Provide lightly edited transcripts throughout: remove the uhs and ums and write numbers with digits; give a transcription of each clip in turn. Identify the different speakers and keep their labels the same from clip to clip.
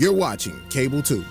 Speaker 1: You're watching Cable 2.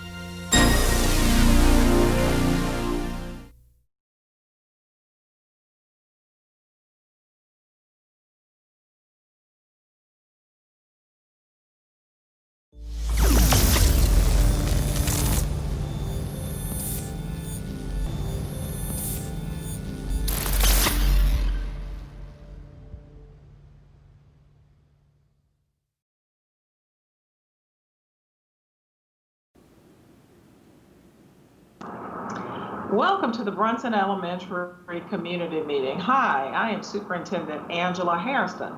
Speaker 2: Welcome to the Brunson Elementary Community Meeting. Hi, I am Superintendent Angela Harrison.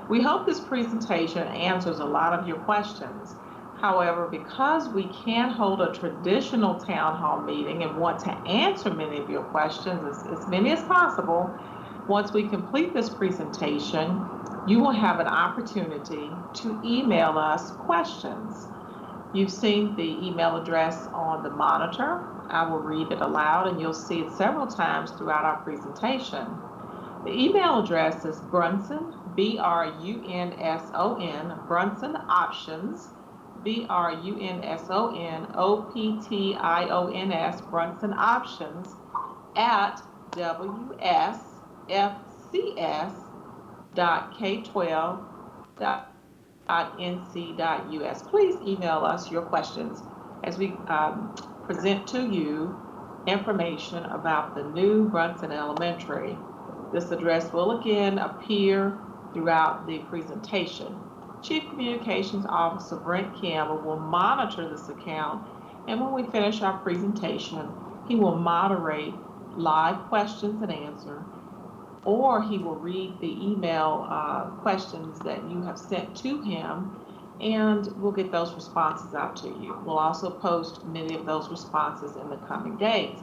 Speaker 2: We hope this presentation answers a lot of your questions. However, because we can't hold a traditional town hall meeting and want to answer many of your questions, as many as possible, once we complete this presentation, you will have an opportunity to email us questions. You've seen the email address on the monitor. I will read it aloud and you'll see it several times throughout our presentation. The email address is Brunson, B-R-U-N-S-O-N, Brunson Options, B-R-U-N-S-O-N-O-P-T-I-O-N-S, Brunson Options, at wsfcs.k12.nc.us. Please email us your questions as we present to you information about the new Brunson Elementary. This address will again appear throughout the presentation. Chief Communications Officer Brent Campbell will monitor this account, and when we finish our presentation, he will moderate live questions and answer, or he will read the email questions that you have sent to him, and we'll get those responses out to you. We'll also post many of those responses in the coming days.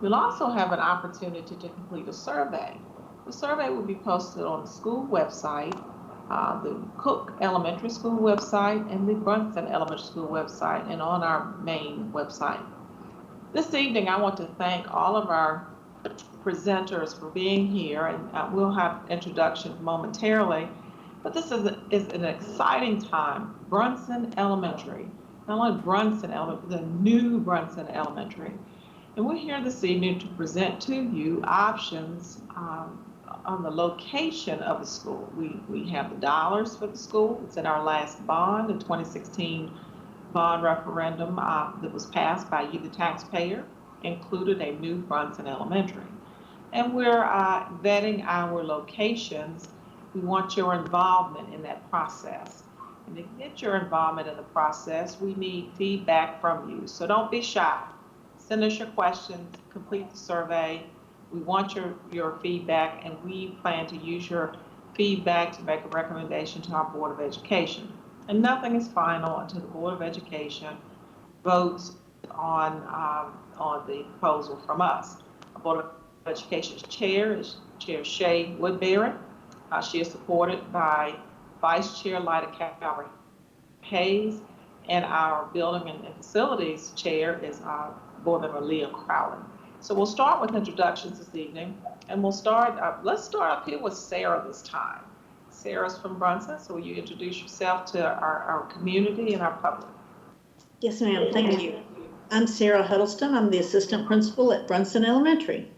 Speaker 2: We'll also have an opportunity to complete a survey. The survey will be posted on the school website, the Cook Elementary School website, and the Brunson Elementary School website, and on our main website. This evening, I want to thank all of our presenters for being here, and we'll have introductions momentarily. But this is an exciting time. Brunson Elementary, not only Brunson Elementary, the new Brunson Elementary. And we're here this evening to present to you options on the location of the school. We have the dollars for the school. It's in our last bond, the 2016 bond referendum that was passed by you, the taxpayer, included a new Brunson Elementary. And we're vetting our locations. We want your involvement in that process. And to get your involvement in the process, we need feedback from you. So don't be shy. Send us your questions, complete the survey. We want your feedback, and we plan to use your feedback to make a recommendation to our Board of Education. And nothing is final until the Board of Education votes on the proposal from us. Our Board of Education's chair is Chair Shay Woodbury. She is supported by Vice Chair Lyda Calvary Hayes, and our Building and Facilities Chair is Board Member Leah Crowley. So we'll start with introductions this evening, and we'll start, let's start up here with Sarah this time. Sarah's from Brunson, so will you introduce yourself to our community and our public?
Speaker 3: Yes, ma'am, thank you. I'm Sarah Huddleston. I'm the Assistant Principal at Brunson Elementary.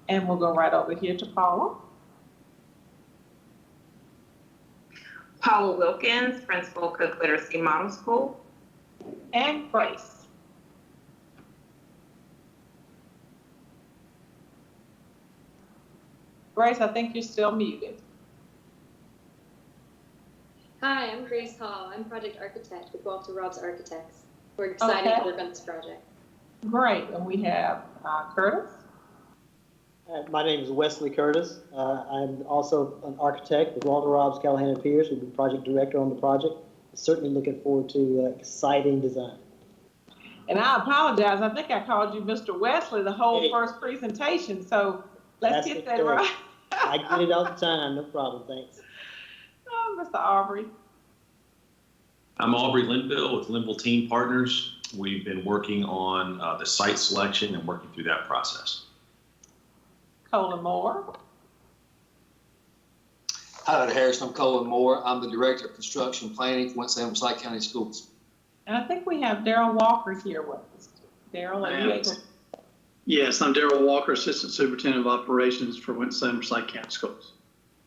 Speaker 2: And we'll go right over here to Paula.
Speaker 4: Paula Wilkins, Principal, Cook Literacy Model School.
Speaker 2: And Grace. Grace, I think you're still muted.
Speaker 5: Hi, I'm Grace Hall. I'm Project Architect with Walter Robb's Architects. We're excited to work on this project.
Speaker 2: Great, and we have Curtis.
Speaker 6: My name is Wesley Curtis. I'm also an architect with Walter Robb's Callahan & Pierce. We'll be project director on the project. Certainly looking forward to exciting design.
Speaker 2: And I apologize. I think I called you Mr. Wesley the whole first presentation, so let's get that right.
Speaker 6: I get it all the time, no problem, thanks.
Speaker 2: Oh, Mr. Aubrey.
Speaker 7: I'm Aubrey Linville with Linville Team Partners. We've been working on the site selection and working through that process.
Speaker 2: Colin Moore.
Speaker 8: Hi, Harrison. I'm Colin Moore. I'm the Director of Construction Planning for Winston-Salem County Schools.
Speaker 2: And I think we have Daryl Walker here with us. Daryl, are you
Speaker 1: Ma'am.
Speaker 2: able?
Speaker 1: Yes, I'm Daryl Walker, Assistant Superintendent of Operations for Winston-Salem Forsyth County Schools.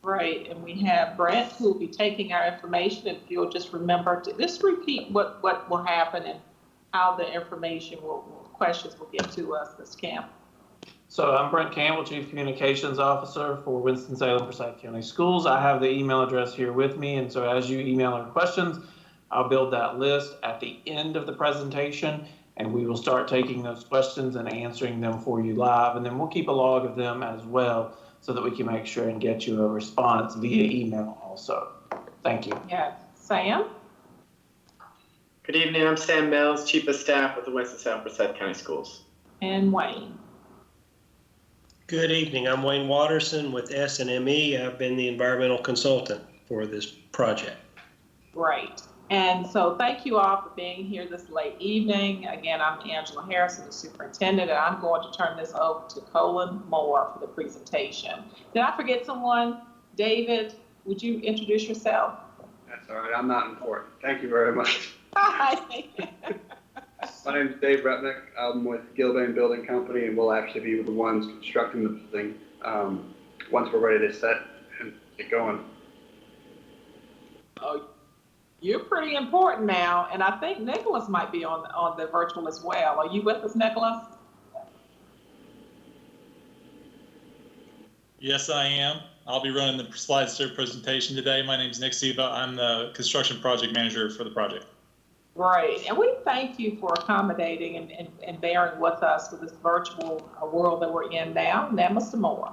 Speaker 2: Right, and we have Brent who will be taking our information. If you'll just remember to just repeat what will happen and how the information questions will get to us, Ms. Camp.
Speaker 8: So I'm Brent Campbell, Chief Communications Officer for Winston-Salem Forsyth County Schools. I have the email address here with me, and so as you email our questions, I'll build that list at the end of the presentation, and we will start taking those questions and answering them for you live, and then we'll keep a log of them as well so that we can make sure and get you a response via email also. Thank you.
Speaker 2: Yeah, Sam?
Speaker 9: Good evening, I'm Sam Mills, Chief of Staff with the Winston-Salem Forsyth County Schools.
Speaker 2: And Wayne.
Speaker 10: Good evening, I'm Wayne Watterson with S&ME. I've been the environmental consultant for this project.
Speaker 2: Great. And so thank you all for being here this late evening. Again, I'm Angela Harrison, the superintendent, and I'm going to turn this over to Colin Moore for the presentation. Did I forget someone? David, would you introduce yourself?
Speaker 11: That's all right. I'm not important. Thank you very much.
Speaker 2: Hi.
Speaker 11: My name is Dave Rutnick. I'm with Gilbane Building Company, and we'll actually be the ones constructing the building once we're ready to set and get going.
Speaker 2: Oh, you're pretty important now, and I think Nicholas might be on the virtual as well. Are you with us, Nicholas?
Speaker 12: Yes, I am. I'll be running the slides through presentation today. My name is Nick Siva. I'm the construction project manager for the project.
Speaker 2: Great, and we thank you for accommodating and bearing with us with this virtual world that we're in now. Now, Mr. Moore.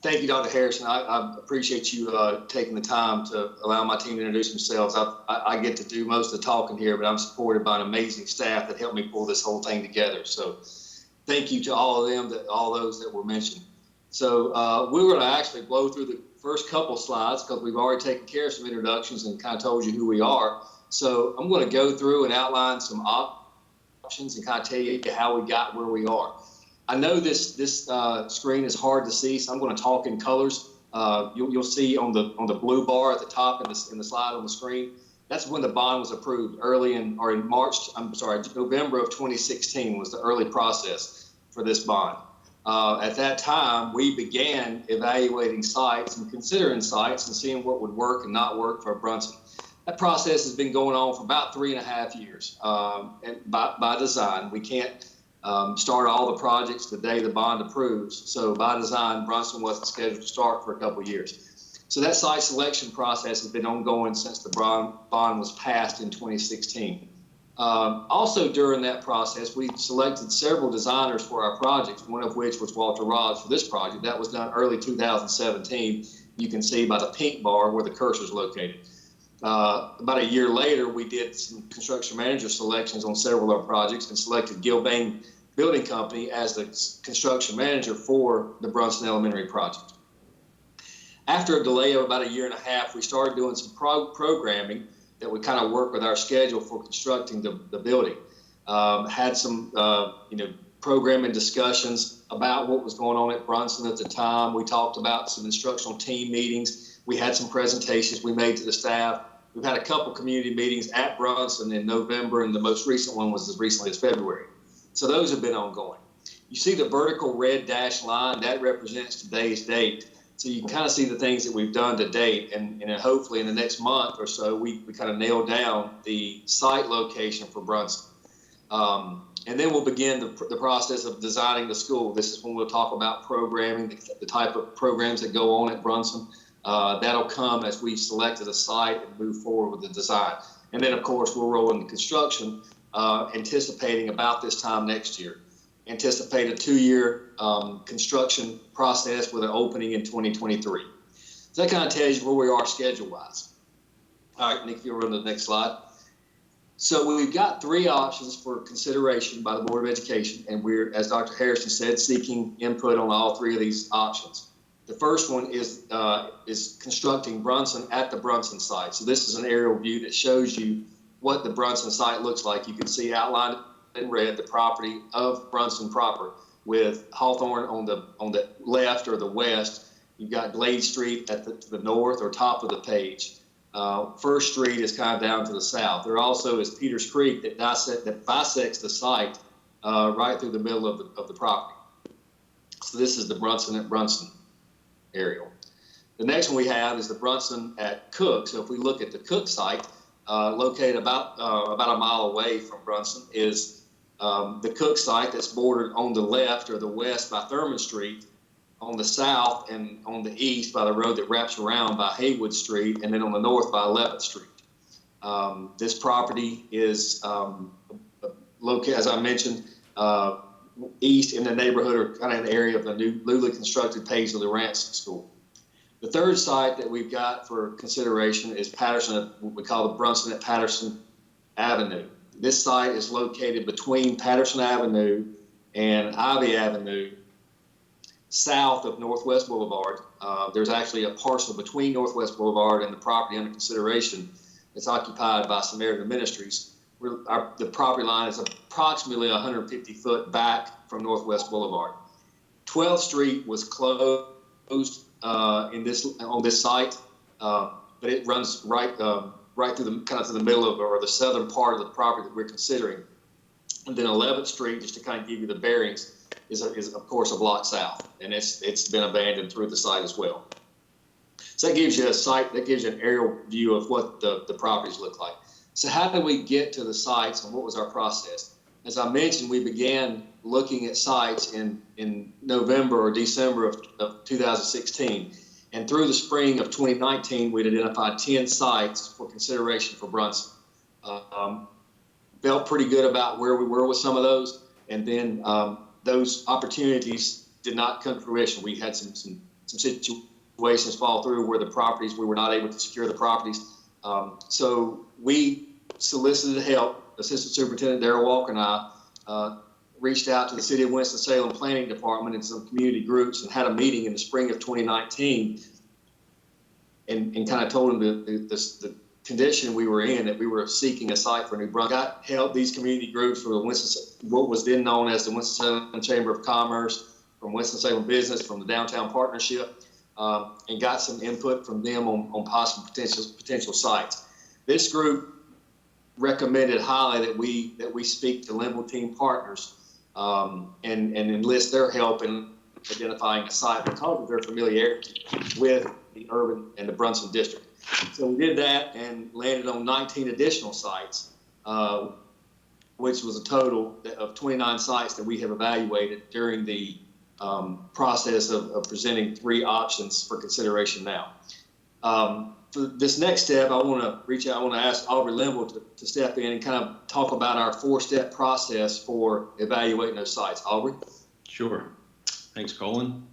Speaker 13: Thank you, Dr. Harrison. I appreciate you taking the time to allow my team to introduce themselves. I get to do most of the talking here, but I'm supported by an amazing staff that helped me pull this whole thing together. So thank you to all of them, all those that were mentioned. So we're going to actually blow through the first couple slides because we've already taken care of some introductions and kind of told you who we are. So I'm going to go through and outline some options and kind of tell you how we got where we are. I know this screen is hard to see, so I'm going to talk in colors. You'll see on the blue bar at the top in the slide on the screen. That's when the bond was approved November of 2016 was the early process for this bond. At that time, we began evaluating sites and considering sites and seeing what would work and not work for Brunson. That process has been going on for about 3.5 years, and by design. We can't start all the projects the day the bond approves. So by design, Brunson wasn't scheduled to start for a couple of years. So that site selection process has been ongoing since the bond was passed in 2016. Also during that process, we selected several designers for our projects, one of which was Walter Robbs for this project. That was done early 2017. You can see by the pink bar where the cursor is located. About a year later, we did some construction manager selections on several of our projects and selected Gilbane Building Company as the construction manager for the Brunson Elementary project. After a delay of about 1.5 years, we started doing some programming that would kind of work with our schedule for constructing the building. Had some programming discussions about what was going on at Brunson at the time. We talked about some instructional team meetings. We had some presentations we made to the staff. We've had a couple community meetings at Brunson in November, and the most recent one was as recently as February. So those have been ongoing. You see the vertical red dashed line, that represents today's date. So you can kind of see the things that we've done to date, and hopefully in the next month or so, we kind of nail down the site location for Brunson. And then we'll begin the process of designing the school. This is when we'll talk about programming, the type of programs that go on at Brunson. That'll come as we've selected a site and move forward with the design. And then, of course, we'll roll into construction, anticipating about this time next year. Anticipate a 2-year construction process with an opening in 2023. So that kind of tells you where we are schedule-wise. All right, Nick, if you'll run to the next slide. So we've got 3 options for consideration by the Board of Education, and we're, as Dr. Harrison said, seeking input on all 3 of these options. The first one is constructing Brunson at the Brunson site. So this is an aerial view that shows you what the Brunson site looks like. You can see outlined in red the property of Brunson proper, with Hawthorne on the left or the west. You've got Glade Street to the north or top of the page. First Street is kind of down to the south. There also is Peters Creek that bisects the site right through the middle of the property. So this is the Brunson at Brunson area. The next one we have is the Brunson at Cook. So if we look at the Cook site, located about a mile away from Brunson, is the Cook site that's bordered on the left or the west by Thurman Street, on the south and on the east by the road that wraps around by Haywood Street, and then on the north by 11th Street. This property is located, as I mentioned, east in the neighborhood or kind of in the area of the newly constructed Paisley Ransom School. The third site that we've got for consideration is Patterson, what we call the Brunson at Patterson Avenue. This site is located between Patterson Avenue and Ivy Avenue, south of Northwest Boulevard. There's actually a parcel between Northwest Boulevard and the property under consideration that's occupied by Samaritan Ministries. The property line is approximately 150 foot back from Northwest Boulevard. 12th Street was closed on this site, but it runs right through the kind of to the middle of or the southern part of the property that we're considering. And then 11th Street, just to kind of give you the bearings, is of course a block south, and it's been abandoned through the site as well. So that gives you a site, that gives you an aerial view of what the properties look like. So how did we get to the sites, and what was our process? As I mentioned, we began looking at sites in November or December of 2016. And through the spring of 2019, we'd identified 10 sites for consideration for Brunson. Felt pretty good about where we were with some of those. And then those opportunities did not come to fruition. We had some situations fall through where we were not able to secure the properties. So we solicited help. Assistant Superintendent Darrell Walker and I reached out to the City of Winston-Salem Planning Department and some community groups and had a meeting in the spring of 2019 and kind of told them the condition we were in, that we were seeking a site for New Brunswick. Got help these community groups from what was then known as the Winston-Salem Chamber of Commerce, from Winston-Salem Business, from the Downtown Partnership, and got some input from them on possible potential sites. This group recommended highly that we speak to Linville Team Partners and enlist their help in identifying a site because of their familiarity with the urban and the Brunson district. So we did that and landed on 19 additional sites, which was a total of 29 sites that we have evaluated during the process of presenting 3 options for consideration now. For this next step, I want to ask Aubrey Linville to step in and kind of talk about our 4-step process for evaluating those sites. Aubrey?
Speaker 7: Sure. Thanks, Colin.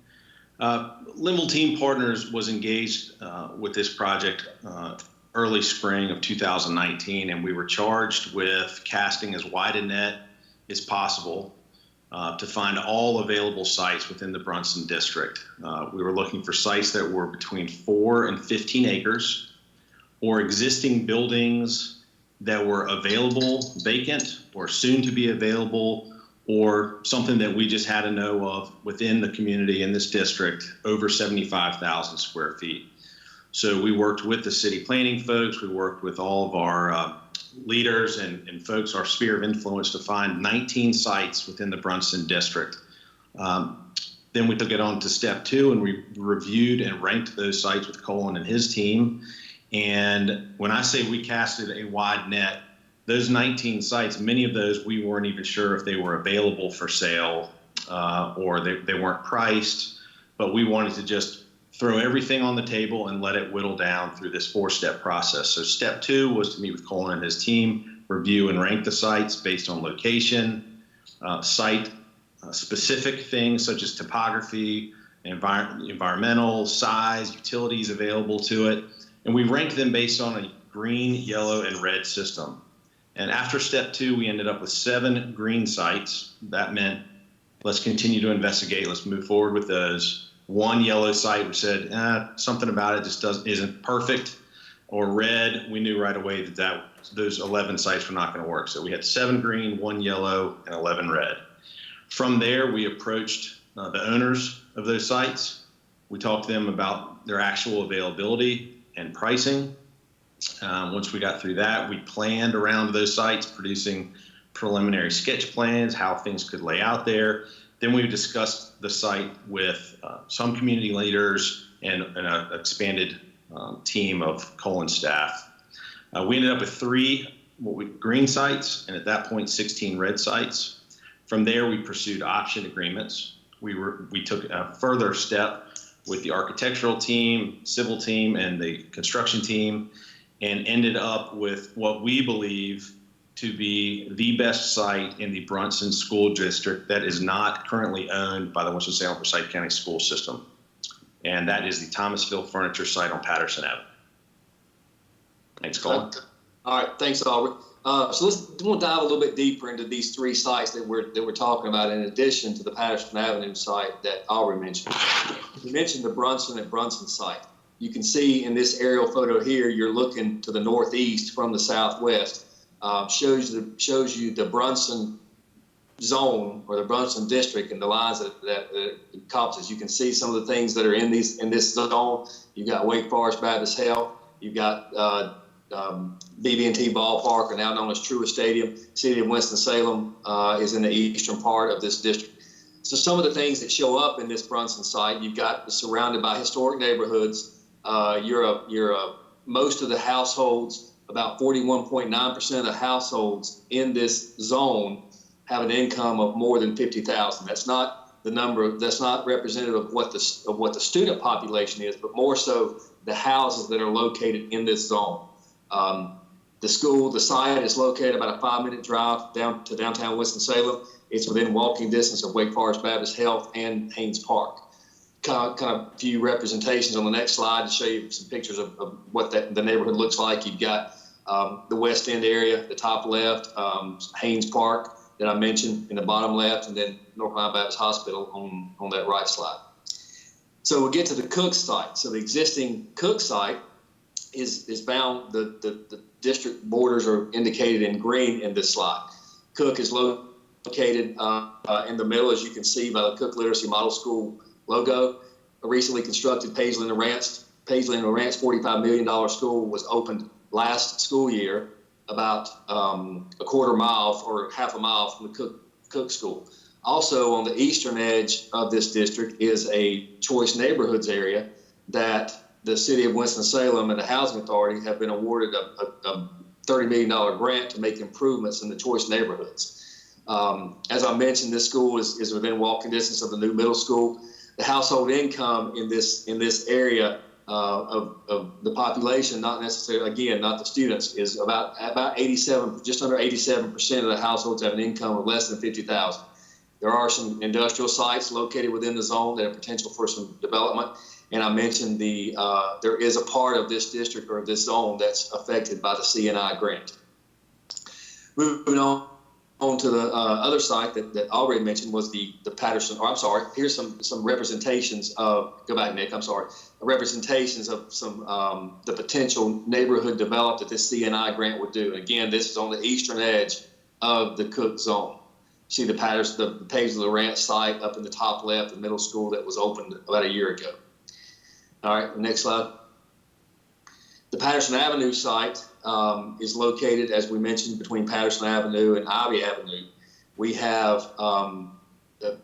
Speaker 7: Linville Team Partners was engaged with this project early spring of 2019, and we were charged with casting as wide a net as possible to find all available sites within the Brunson district. We were looking for sites that were between 4 and 15 acres, or existing buildings that were available, vacant, or soon to be available, or something that we just had to know of within the community in this district, over 75,000 square feet. So we worked with the city planning folks, we worked with all of our leaders and folks, our sphere of influence, to find 19 sites within the Brunson district. Then we took it on to step 2, and we reviewed and ranked those sites with Colin and his team. And when I say we casted a wide net, those 19 sites, many of those we weren't even sure if they were available for sale or they weren't priced, but we wanted to just throw everything on the table and let it whittle down through this 4-step process. So step 2 was to meet with Colin and his team, review and rank the sites based on location, site specific things such as topography, environmental, size, utilities available to it. And we ranked them based on a green, yellow, and red system. And after step 2, we ended up with 7 green sites. That meant let's continue to investigate, let's move forward with those. 1 yellow site, we said, something about it just isn't perfect. Or red, we knew right away that those 11 sites were not going to work. So we had 7 green, 1 yellow, and 11 red. From there, we approached the owners of those sites. We talked to them about their actual availability and pricing. Once we got through that, we planned around those sites, producing preliminary sketch plans, how things could lay out there. Then we discussed the site with some community leaders and an expanded team of Colin staff. We ended up with 3 green sites, and at that point 16 red sites. From there, we pursued option agreements. We took a further step with the architectural team, civil team, and the construction team, and ended up with what we believe to be the best site in the Brunson School District that is not currently owned by the Winston-Salem Forsyth County School System. And that is the Thomasville Furniture site on Patterson Avenue. Thanks, Colin.
Speaker 13: All right, thanks, Albert. So we'll dive a little bit deeper into these 3 sites that we're talking about, in addition to the Patterson Avenue site that Albert mentioned. You mentioned the Brunson and Brunson site. You can see in this aerial photo here, you're looking to the northeast from the southwest. Shows you the Brunson zone or the Brunson district and the lines that encompasses. You can see some of the things that are in this zone. You've got Wake Forest Baptist Health. You've got BB&T Ballpark, or now known as Truist Stadium. City of Winston-Salem is in the eastern part of this district. So some of the things that show up in this Brunson site, you've got surrounded by historic neighborhoods. Most of the households, about 41.9% of the households in this zone have an income of more than $50,000. That's not the number. That's not representative of what the student population is, but more so the houses that are located in this zone. The site is located about a 5-minute drive down to downtown Winston-Salem. It's within walking distance of Wake Forest Baptist Health and Haynes Park. Kind of a few representations on the next slide to show you some pictures of what the neighborhood looks like. You've got the West End area, the top left, Haynes Park that I mentioned in the bottom left, and then North Carolina Baptist Hospital on that right slide. So we'll get to the Cook site. So the existing Cook site is bound, the district borders are indicated in green in this slide. Cook is located in the middle, as you can see by the Cook Literacy Model School logo. A recently constructed Paisley and Ranch $45 million school was opened last school year, about a quarter mile or half a mile from the Cook School. Also on the eastern edge of this district is a choice neighborhoods area that the City of Winston-Salem and the Housing Authority have been awarded a $30 million grant to make improvements in the choice neighborhoods. As I mentioned, this school is within walking distance of the new middle school. The household income in this area of the population, not necessarily, again, not the students, is about 87, just under 87% of the households have an income of less than $50,000. There are some industrial sites located within the zone that have potential for some development. And I mentioned there is a part of this district or this zone that's affected by the C&I grant. Moving on to the other site that I already mentioned was the Patterson, or I'm sorry, here's some representations of, go back, Nick, I'm sorry, representations of some the potential neighborhood development that this C&I grant would do. Again, this is on the eastern edge of the Cook zone. See the Patterson, the Paisley Ranch site up in the top left, the middle school that was opened about a year ago. All right, next slide. The Patterson Avenue site is located, as we mentioned, between Patterson Avenue and Ivy Avenue. We have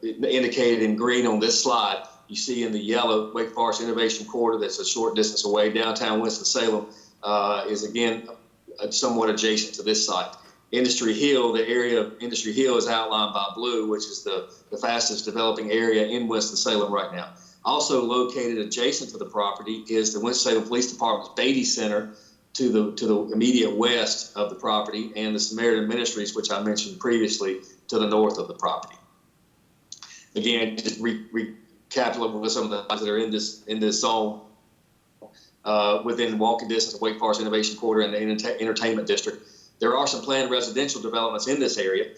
Speaker 13: indicated in green on this slide. You see in the yellow, Wake Forest Innovation Corridor that's a short distance away. Downtown Winston-Salem is, again, somewhat adjacent to this site. Industry Hill, the area of Industry Hill is outlined by blue, which is the fastest developing area in Winston-Salem right now. Also located adjacent to the property is the Winston-Salem Police Department's Beatty Center to the immediate west of the property, and the Samaritan Ministries, which I mentioned previously, to the north of the property. Again, just recapitulating with some of the things that are in this zone within walking distance of Wake Forest Innovation Corridor and the Entertainment District. There are some planned residential developments in this area.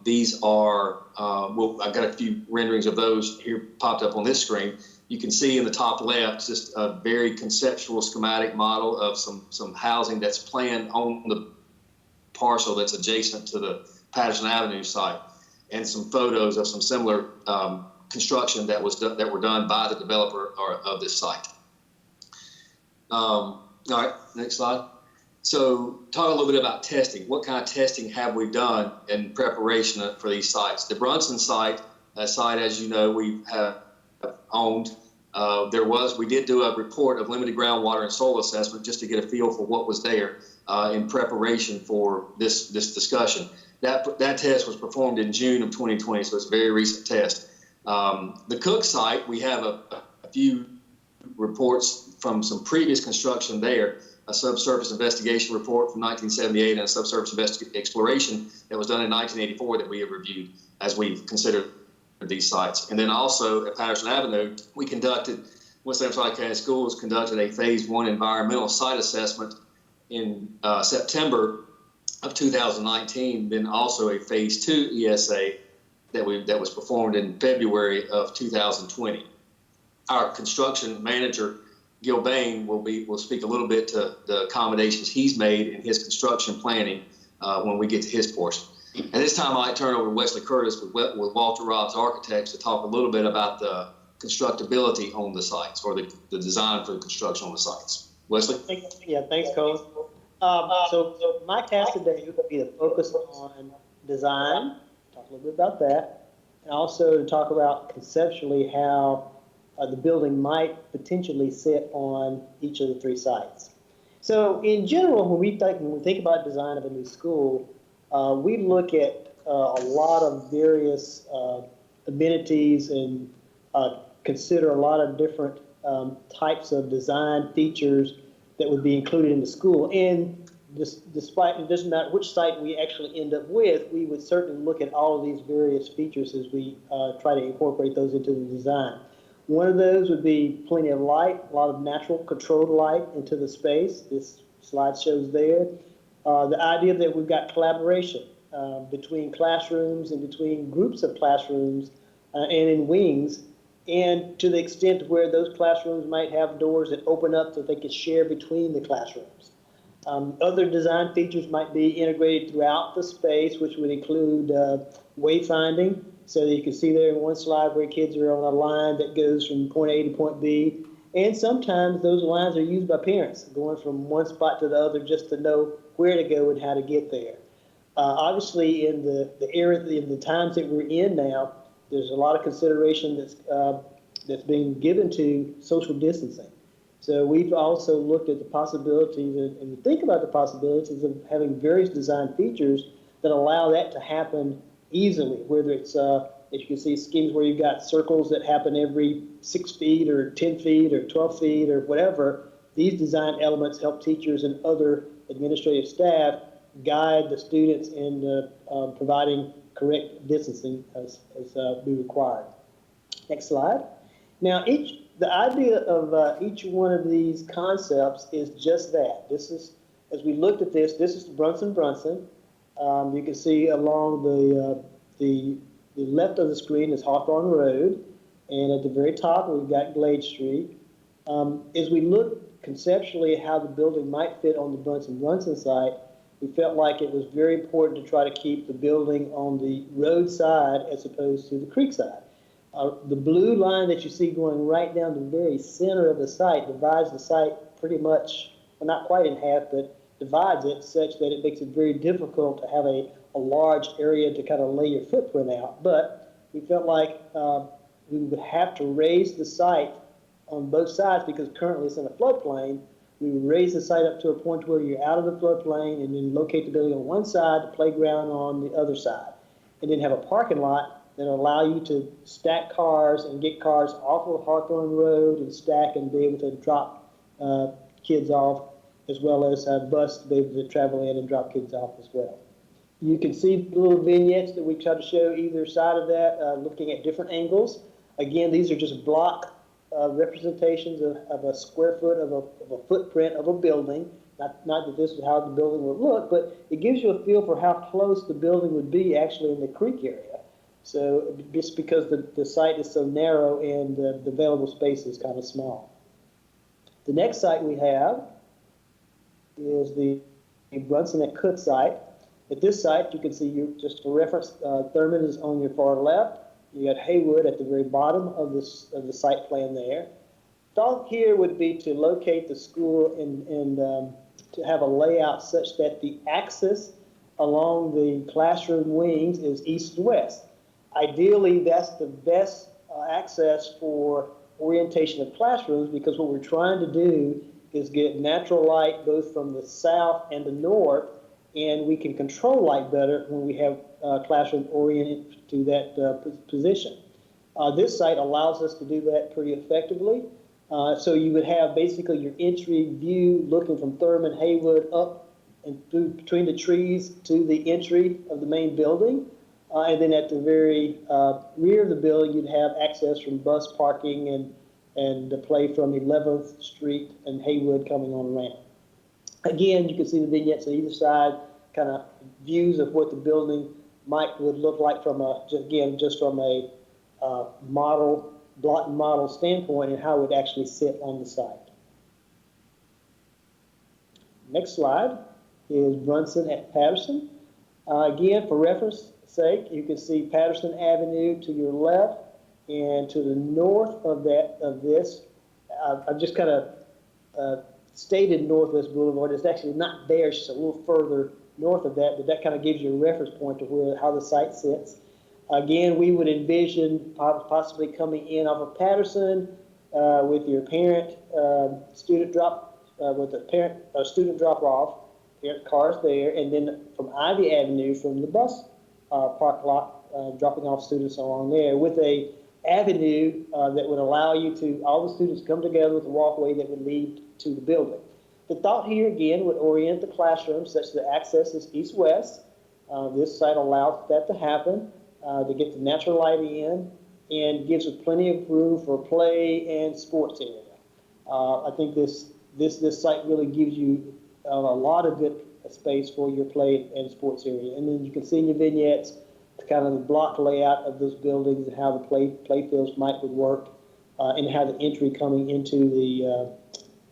Speaker 13: These are, I've got a few renderings of those here popped up on this screen. You can see in the top left just a very conceptual schematic model of some housing that's planned on the parcel that's adjacent to the Patterson Avenue site, and some photos of some similar construction that were done by the developer of this site. All right, next slide. So talk a little bit about testing. What kind of testing have we done in preparation for these sites? The Brunson site, a site, as you know, we have owned. We did do a report of limited groundwater and soil assessment just to get a feel for what was there in preparation for this discussion. That test was performed in June of 2020, so it's a very recent test. The Cook site, we have a few reports from some previous construction there, a subsurface investigation report from 1978 and a subsurface exploration that was done in 1984 that we have reviewed as we've considered these sites. And then also at Patterson Avenue, we conducted, Winston-Salem County Schools conducted a phase 1 environmental site assessment in September of 2019, then also a phase 2 ESA that was performed in February of 2020. Our construction manager, Gil Bain, will speak a little bit to the accommodations he's made in his construction planning when we get to his portion. At this time, I'd turn over to Wesley Curtis with Walter Robbs Architects to talk a little bit about the constructability on the sites, or the design for the construction on the sites. Wesley?
Speaker 6: Yeah, thanks, Colin. So my task today will be to focus on design, talk a little bit about that, and also to talk about conceptually how the building might potentially sit on each of the 3 sites. So in general, when we think about design of a new school, we look at a lot of various amenities and consider a lot of different types of design features that would be included in the school. And despite, it doesn't matter which site we actually end up with, we would certainly look at all of these various features as we try to incorporate those into the design. One of those would be plenty of light, a lot of natural controlled light into the space. This slide shows there. The idea that we've got collaboration between classrooms and between groups of classrooms and in wings, and to the extent where those classrooms might have doors that open up so they can share between the classrooms. Other design features might be integrated throughout the space, which would include wayfinding. So that you can see there in one slide where kids are on a line that goes from point A to point B. And sometimes those lines are used by parents, going from one spot to the other just to know where to go and how to get there. Obviously, in the times that we're in now, there's a lot of consideration that's being given to social distancing. So we've also looked at the possibilities and think about the possibilities of having various design features that allow that to happen easily, whether it's, as you can see, schemes where you've got circles that happen every 6 feet or 10 feet or 12 feet or whatever. These design elements help teachers and other administrative staff guide the students in providing correct distancing as we require. Next slide. Now, the idea of each one of these concepts is just that. This is, as we looked at this is Brunson. You can see along the left of the screen is Hawthorne Road, and at the very top we've got Glade Street. As we look conceptually at how the building might fit on the Brunson site, we felt like it was very important to try to keep the building on the road side as opposed to the creek side. The blue line that you see going right down the very center of the site divides the site pretty much, well, not quite in half, but divides it such that it makes it very difficult to have a large area to kind of lay your footprint out. But we felt like we would have to raise the site on both sides because currently it's in a floodplain. We would raise the site up to a point where you're out of the floodplain and then locate the building on one side, the playground on the other side, and then have a parking lot that'll allow you to stack cars and get cars off of Hawthorne Road and stack and be able to drop kids off, as well as a bus to be able to travel in and drop kids off as well. You can see the little vignettes that we try to show either side of that, looking at different angles. Again, these are just block representations of a square foot of a footprint of a building. Not that this is how the building would look, but it gives you a feel for how close the building would be actually in the creek area. So just because the site is so narrow and the available space is kind of small. The next site we have is the Brunson at Cook site. At this site, you can see, just for reference, Thurman is on your far left. You got Haywood at the very bottom of the site plan there. thought here would be to locate the school and to have a layout such that the access along the classroom wings is east and west. Ideally, that's the best access for orientation of classrooms, because what we're trying to do is get natural light both from the south and the north, and we can control light better when we have classroom oriented to that position. This site allows us to do that pretty effectively. So you would have basically your entry view looking from Thurman, Haywood up and through between the trees to the entry of the main building. And then at the very rear of the building, you'd have access from bus parking and the play from 11th Street and Haywood coming on ramp. Again, you can see the vignettes on either side, kind of views of what the building would look like from just from a block model standpoint, and how it would actually sit on the site. Next slide is Brunson at Patterson. Again, for reference sake, you can see Patterson Avenue to your left, and to the north of this, I've just kind of stated Northwest Boulevard. It's actually not there, it's just a little further north of that, but that kind of gives you a reference point to how the site sits. Again, we would envision possibly coming in off of Patterson with your student drop off, parent cars there, and then from Ivy Avenue from the bus park lot, dropping off students along there with a avenue that would allow all the students come together with a walkway that would lead to the building. The thought here again would orient the classroom such that access is east-west. This site allows that to happen, to get the natural light in, and gives us plenty of room for play and sports area. I think this site really gives you a lot of good space for your play and sports area. And then you can see in your vignettes kind of the block layout of those buildings and how the play fields would work, and how the entry coming into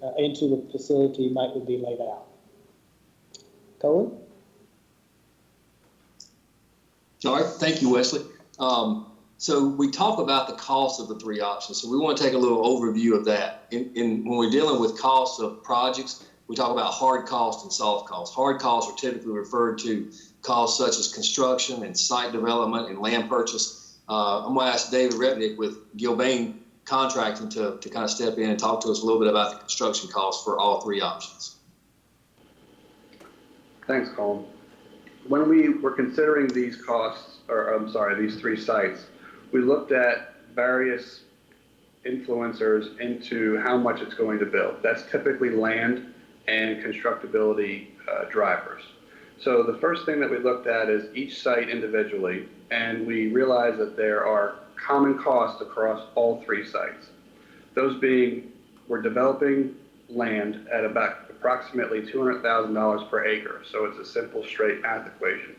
Speaker 6: the facility would be laid out. Colin?
Speaker 13: All right, thank you, Wesley. So we talk about the cost of the three options. So we want to take a little overview of that. When we're dealing with costs of projects, we talk about hard costs and soft costs. Hard costs are typically referred to costs such as construction and site development and land purchase. I'm going to ask David Repnick with Gilbane Contracting to kind of step in and talk to us a little bit about the construction costs for all three options.
Speaker 11: Thanks, Colin. When we were considering these these three sites, we looked at various influencers into how much it's going to build. That's typically land and constructability drivers. So the first thing that we looked at is each site individually, and we realized that there are common costs across all three sites. Those being, we're developing land at about approximately $200,000 per acre, so it's a simple straight math equation.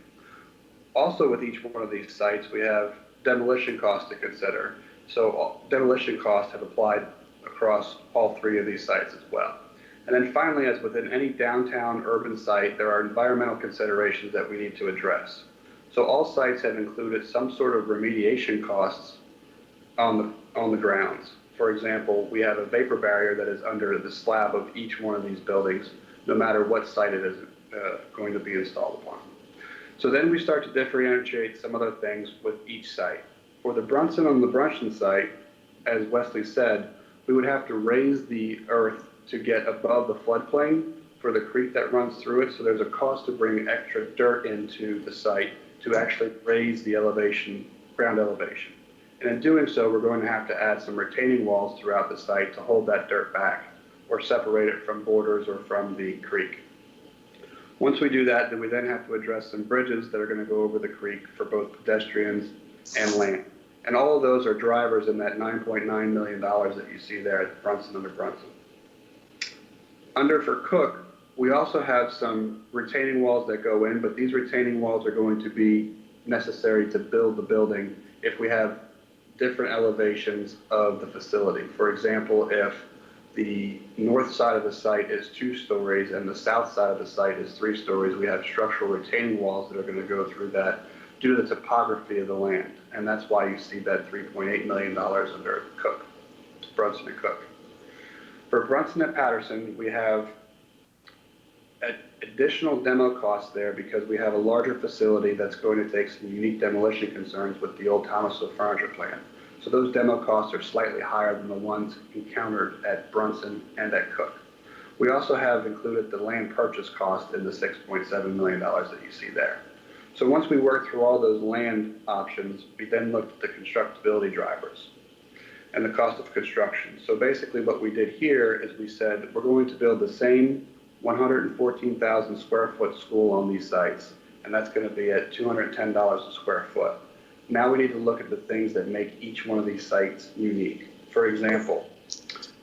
Speaker 11: Also with each one of these sites, we have demolition costs to consider. So demolition costs have applied across all three of these sites as well. And then finally, as within any downtown urban site, there are environmental considerations that we need to address. So all sites have included some sort of remediation costs on the grounds. For example, we have a vapor barrier that is under the slab of each one of these buildings, no matter what site it is going to be installed upon. So then we start to differentiate some other things with each site. For the Brunson site, as Wesley said, we would have to raise the earth to get above the floodplain for the creek that runs through it. So there's a cost to bring extra dirt into the site to actually raise the ground elevation. And in doing so, we're going to have to add some retaining walls throughout the site to hold that dirt back or separate it from borders or from the creek. Once we do that, then we then have to address some bridges that are going to go over the creek for both pedestrians and land. And all of those are drivers in that $9.9 million that you see there at Brunson under Brunson. Under for Cook, we also have some retaining walls that go in, but these retaining walls are going to be necessary to build the building if we have different elevations of the facility. For example, if the north side of the site is 2 stories and the south side of the site is 3 stories, we have structural retaining walls that are going to go through that due to the topography of the land. And that's why you see that $3.8 million under Cook, Brunson and Cook. For Brunson and Patterson, we have additional demo costs there because we have a larger facility that's going to take some unique demolition concerns with the old Thomasville furniture plant. So those demo costs are slightly higher than the ones encountered at Brunson and at Cook. We also have included the land purchase cost in the $6.7 million that you see there. So once we work through all those land options, we then looked at the constructability drivers and the cost of construction. So basically what we did here is we said, we're going to build the same 114,000 square foot school on these sites, and that's going to be at $210 a square foot. Now we need to look at the things that make each one of these sites unique. For example,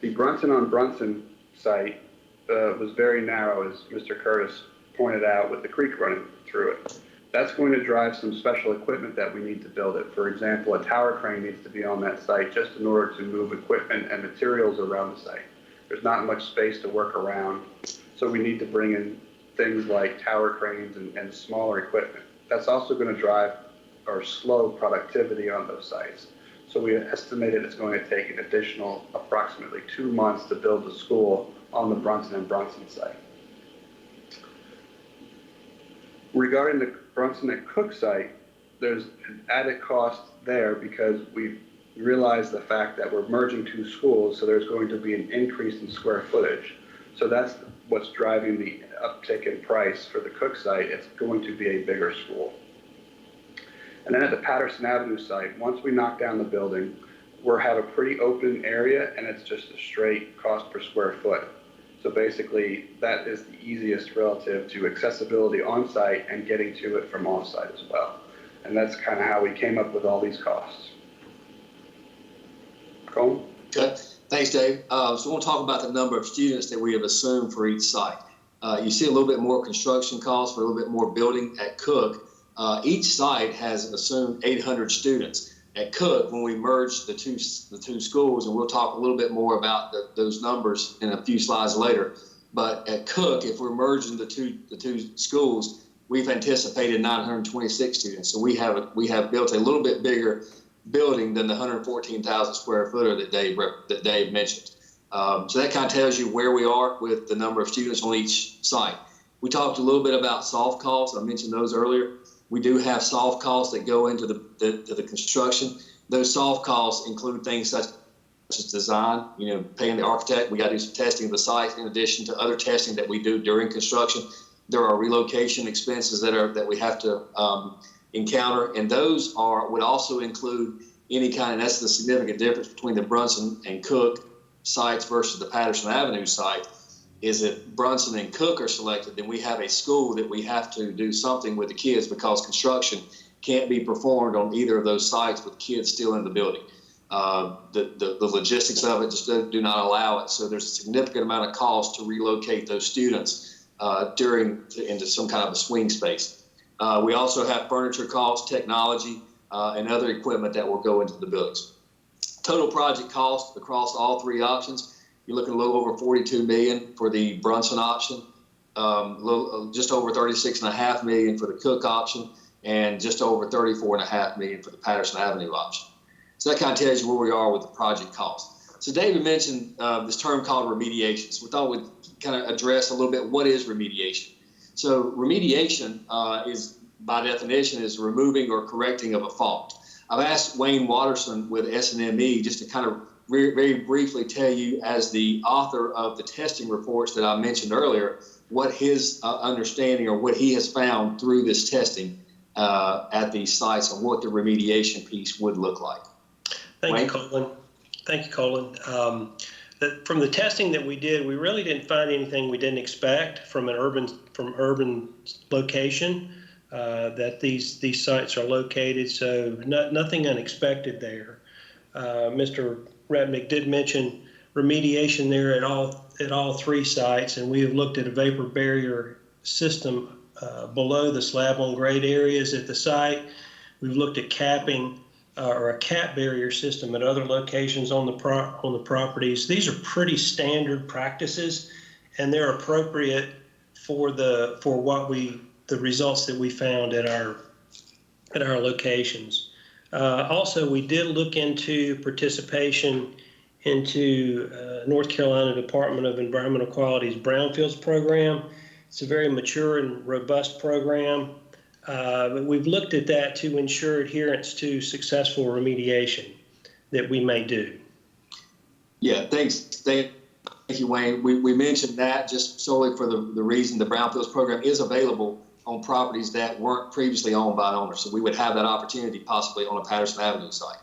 Speaker 11: the Brunson on Brunson site was very narrow, as Mr. Curtis pointed out, with the creek running through it. That's going to drive some special equipment that we need to build it. For example, a tower crane needs to be on that site just in order to move equipment and materials around the site. There's not much space to work around, so we need to bring in things like tower cranes and smaller equipment. That's also going to drive or slow productivity on those sites. So we estimated it's going to take an additional approximately 2 months to build the school on the Brunson and Brunson site. Regarding the Brunson and Cook site, there's an added cost there because we realized the fact that we're merging two schools, so there's going to be an increase in square footage. So that's what's driving the uptick in price for the Cook site. It's going to be a bigger school. And then at the Patterson Avenue site, once we knock down the building, we'll have a pretty open area and it's just a straight cost per square foot. So basically, that is the easiest relative to accessibility on site and getting to it from off site as well. And that's kind of how we came up with all these costs. Colin?
Speaker 13: Okay, thanks, Dave. So we'll talk about the number of students that we have assumed for each site. You see a little bit more construction costs for a little bit more building at Cook. Each site has assumed 800 students. At Cook, when we merged the two schools, and we'll talk a little bit more about those numbers in a few slides later, but at Cook, if we're merging the two schools, we've anticipated 926 students. So we have built a little bit bigger building than the 114,000 square footer that Dave mentioned. So that kind of tells you where we are with the number of students on each site. We talked a little bit about soft costs. I mentioned those earlier. We do have soft costs that go into the construction. Those soft costs include things such as design, paying the architect. We got to do some testing of the site in addition to other testing that we do during construction. There are relocation expenses that we have to encounter, and those would also include any kind, and that's the significant difference between the Brunson and Cook sites versus the Patterson Avenue site, is if Brunson and Cook are selected, then we have a school that we have to do something with the kids because construction can't be performed on either of those sites with kids still in the building. The logistics of it just do not allow it. So there's a significant amount of cost to relocate those students into some kind of a swing space. We also have furniture costs, technology, and other equipment that will go into the buildings. Total project cost across all three options, you're looking a little over $42 million for the Brunson option, just over $36.5 million for the Cook option, and just over $34.5 million for the Patterson Avenue option. So that kind of tells you where we are with the project cost. So David mentioned this term called remediation. So we thought we'd kind of address a little bit what is remediation. So remediation is, by definition, is removing or correcting of a fault. I've asked Wayne Watterson with SNME just to kind of very briefly tell you, as the author of the testing reports that I mentioned earlier, what his understanding or what he has found through this testing at these sites and what the remediation piece would look like.
Speaker 10: Thank you, Colin. From the testing that we did, we really didn't find anything we didn't expect from urban location that these sites are located. So nothing unexpected there. Mr. Redmick did mention remediation there at all three sites, and we have looked at a vapor barrier system below the slab on grade areas at the site. We've looked at capping or a cap barrier system at other locations on the properties. These are pretty standard practices, and they're appropriate for the results that we found at our locations. Also, we did look into participation into North Carolina Department of Environmental Quality's Brownfields program. It's a very mature and robust program, but we've looked at that to ensure adherence to successful remediation that we may do.
Speaker 13: Yeah, thanks. Thank you, Wayne. We mentioned that just solely for the reason the Brownfields program is available on properties that weren't previously owned by an owner. So we would have that opportunity possibly on a Patterson Avenue site.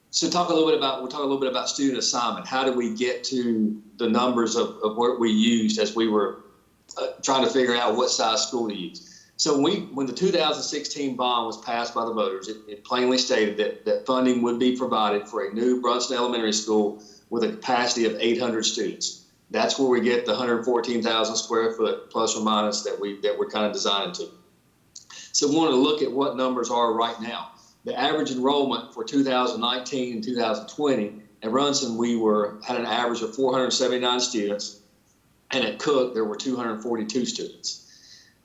Speaker 13: So we'll talk a little bit about student assignment. How do we get to the numbers of what we used as we were trying to figure out what size school to use? So when the 2016 bond was passed by the voters, it plainly stated that funding would be provided for a new Brunson Elementary School with a capacity of 800 students. That's where we get the 114,000 square foot plus or minus that we're kind of designing to. So we want to look at what numbers are right now. The average enrollment for 2019 and 2020 at Brunson, we had an average of 479 students, and at Cook there were 242 students.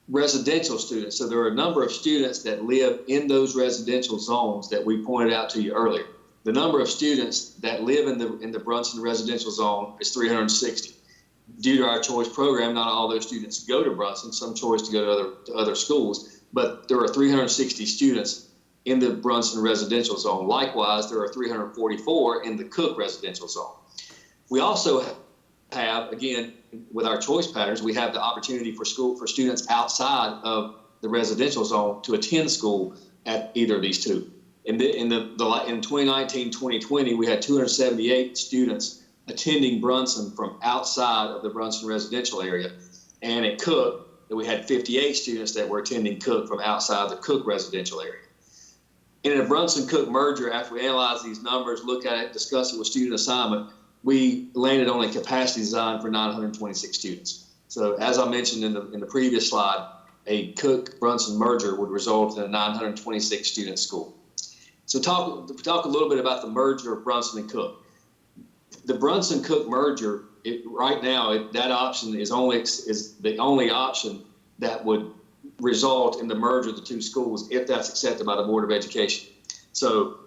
Speaker 13: Residential students, so there are a number of students that live in those residential zones that we pointed out to you earlier. The number of students that live in the Brunson residential zone is 360. Due to our choice program, not all those students go to Brunson, some choose to go to other schools, but there are 360 students in the Brunson residential zone. Likewise, there are 344 in the Cook residential zone. We also have, again, with our choice patterns, we have the opportunity for students outside of the residential zone to attend school at either of these two. In 2019-2020, we had 278 students attending Brunson from outside of the Brunson residential area. And at Cook, we had 58 students that were attending Cook from outside the Cook residential area. In a Brunson-Cook merger, after we analyzed these numbers, look at it, discuss it with student assignment, we landed on a capacity design for 926 students. So as I mentioned in the previous slide, a Cook-Brunson merger would result in a 926 student school. So talk a little bit about the merger of Brunson and Cook. The Brunson-Cook merger, right now, that option is the only option that would result in the merger of the two schools if that's accepted by the Board of Education. So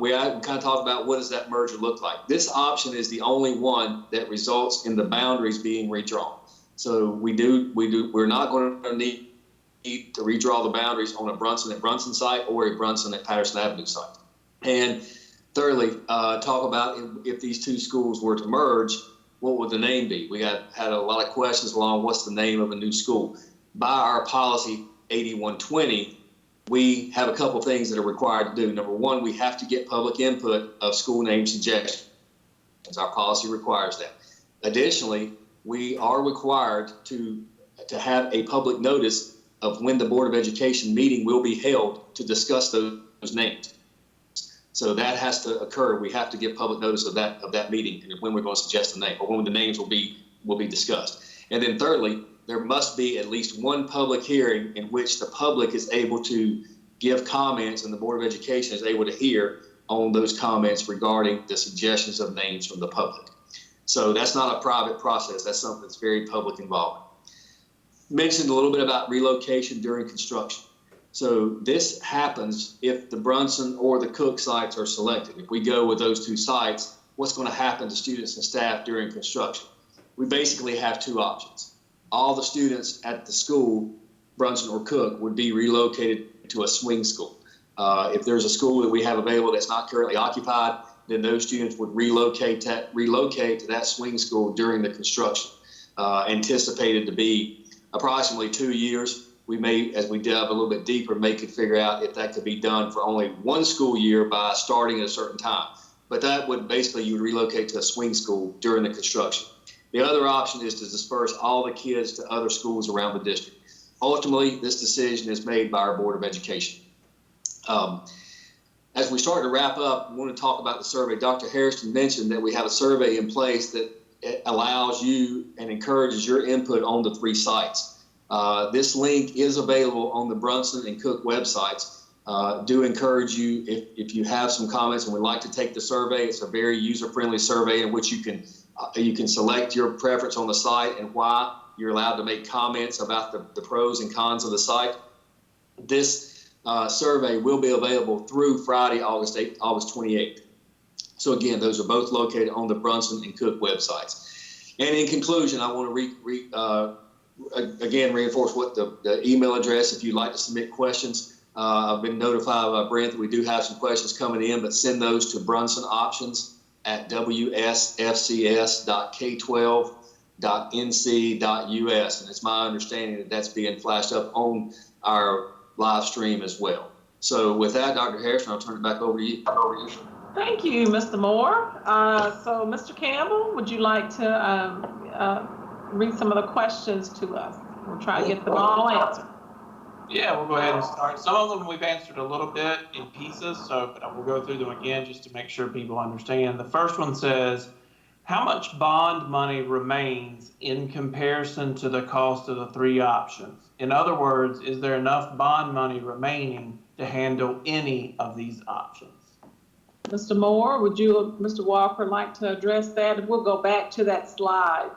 Speaker 13: we kind of talk about what does that merger look like. This option is the only one that results in the boundaries being redrawn. So we're not going to need to redraw the boundaries on a Brunson at Brunson site or a Brunson at Patterson Avenue site. And thirdly, talk about if these two schools were to merge, what would the name be? We had a lot of questions along what's the name of a new school. By our policy 8120, we have a couple things that are required to do. Number one, we have to get public input of school name suggestions. Our policy requires that. Additionally, we are required to have a public notice of when the Board of Education meeting will be held to discuss those names. So that has to occur. We have to give public notice of that meeting and when we're going to suggest the name or when the names will be discussed. And then thirdly, there must be at least one public hearing in which the public is able to give comments and the Board of Education is able to hear on those comments regarding the suggestions of names from the public. So that's not a private process. That's something that's very public involvement. Mentioned a little bit about relocation during construction. So this happens if the Brunson or the Cook sites are selected. If we go with those two sites, what's going to happen to students and staff during construction? We basically have two options. All the students at the school, Brunson or Cook, would be relocated to a swing school. If there's a school that we have available that's not currently occupied, then those students would relocate to that swing school during the construction, anticipated to be approximately 2 years. We may, as we delve a little bit deeper, could figure out if that could be done for only one school year by starting at a certain time. But that would basically, you would relocate to a swing school during the construction. The other option is to disperse all the kids to other schools around the district. Ultimately, this decision is made by our Board of Education. As we start to wrap up, I want to talk about the survey. Dr. Harrison mentioned that we have a survey in place that allows you and encourages your input on the three sites. This link is available on the Brunson and Cook websites. Do encourage you, if you have some comments and would like to take the survey, it's a very user-friendly survey in which you can select your preference on the site and why. You're allowed to make comments about the pros and cons of the site. This survey will be available through Friday, August 28th. So again, those are both located on the Brunson and Cook websites. And in conclusion, I want to again reinforce what the email address if you'd like to submit questions. I've been notified by Brent that we do have some questions coming in, but send those to brunsonoptions@wsfcs.k12.nc.us. And it's my understanding that that's being flashed up on our live stream as well. So with that, Dr. Harrison, I'll turn it back over to you.
Speaker 2: Thank you, Mr. Moore. So Mr. Campbell, would you like to read some of the questions to us? We'll try to get them all answered.
Speaker 8: Yeah, we'll go ahead and start. Some of them we've answered a little bit in pieces, so we'll go through them again just to make sure people understand. The first one says, how much bond money remains in comparison to the cost of the 3 options? In other words, is there enough bond money remaining to handle any of these options?
Speaker 2: Mr. Moore, would you, Mr. Walker, like to address that? And we'll go back to that slide.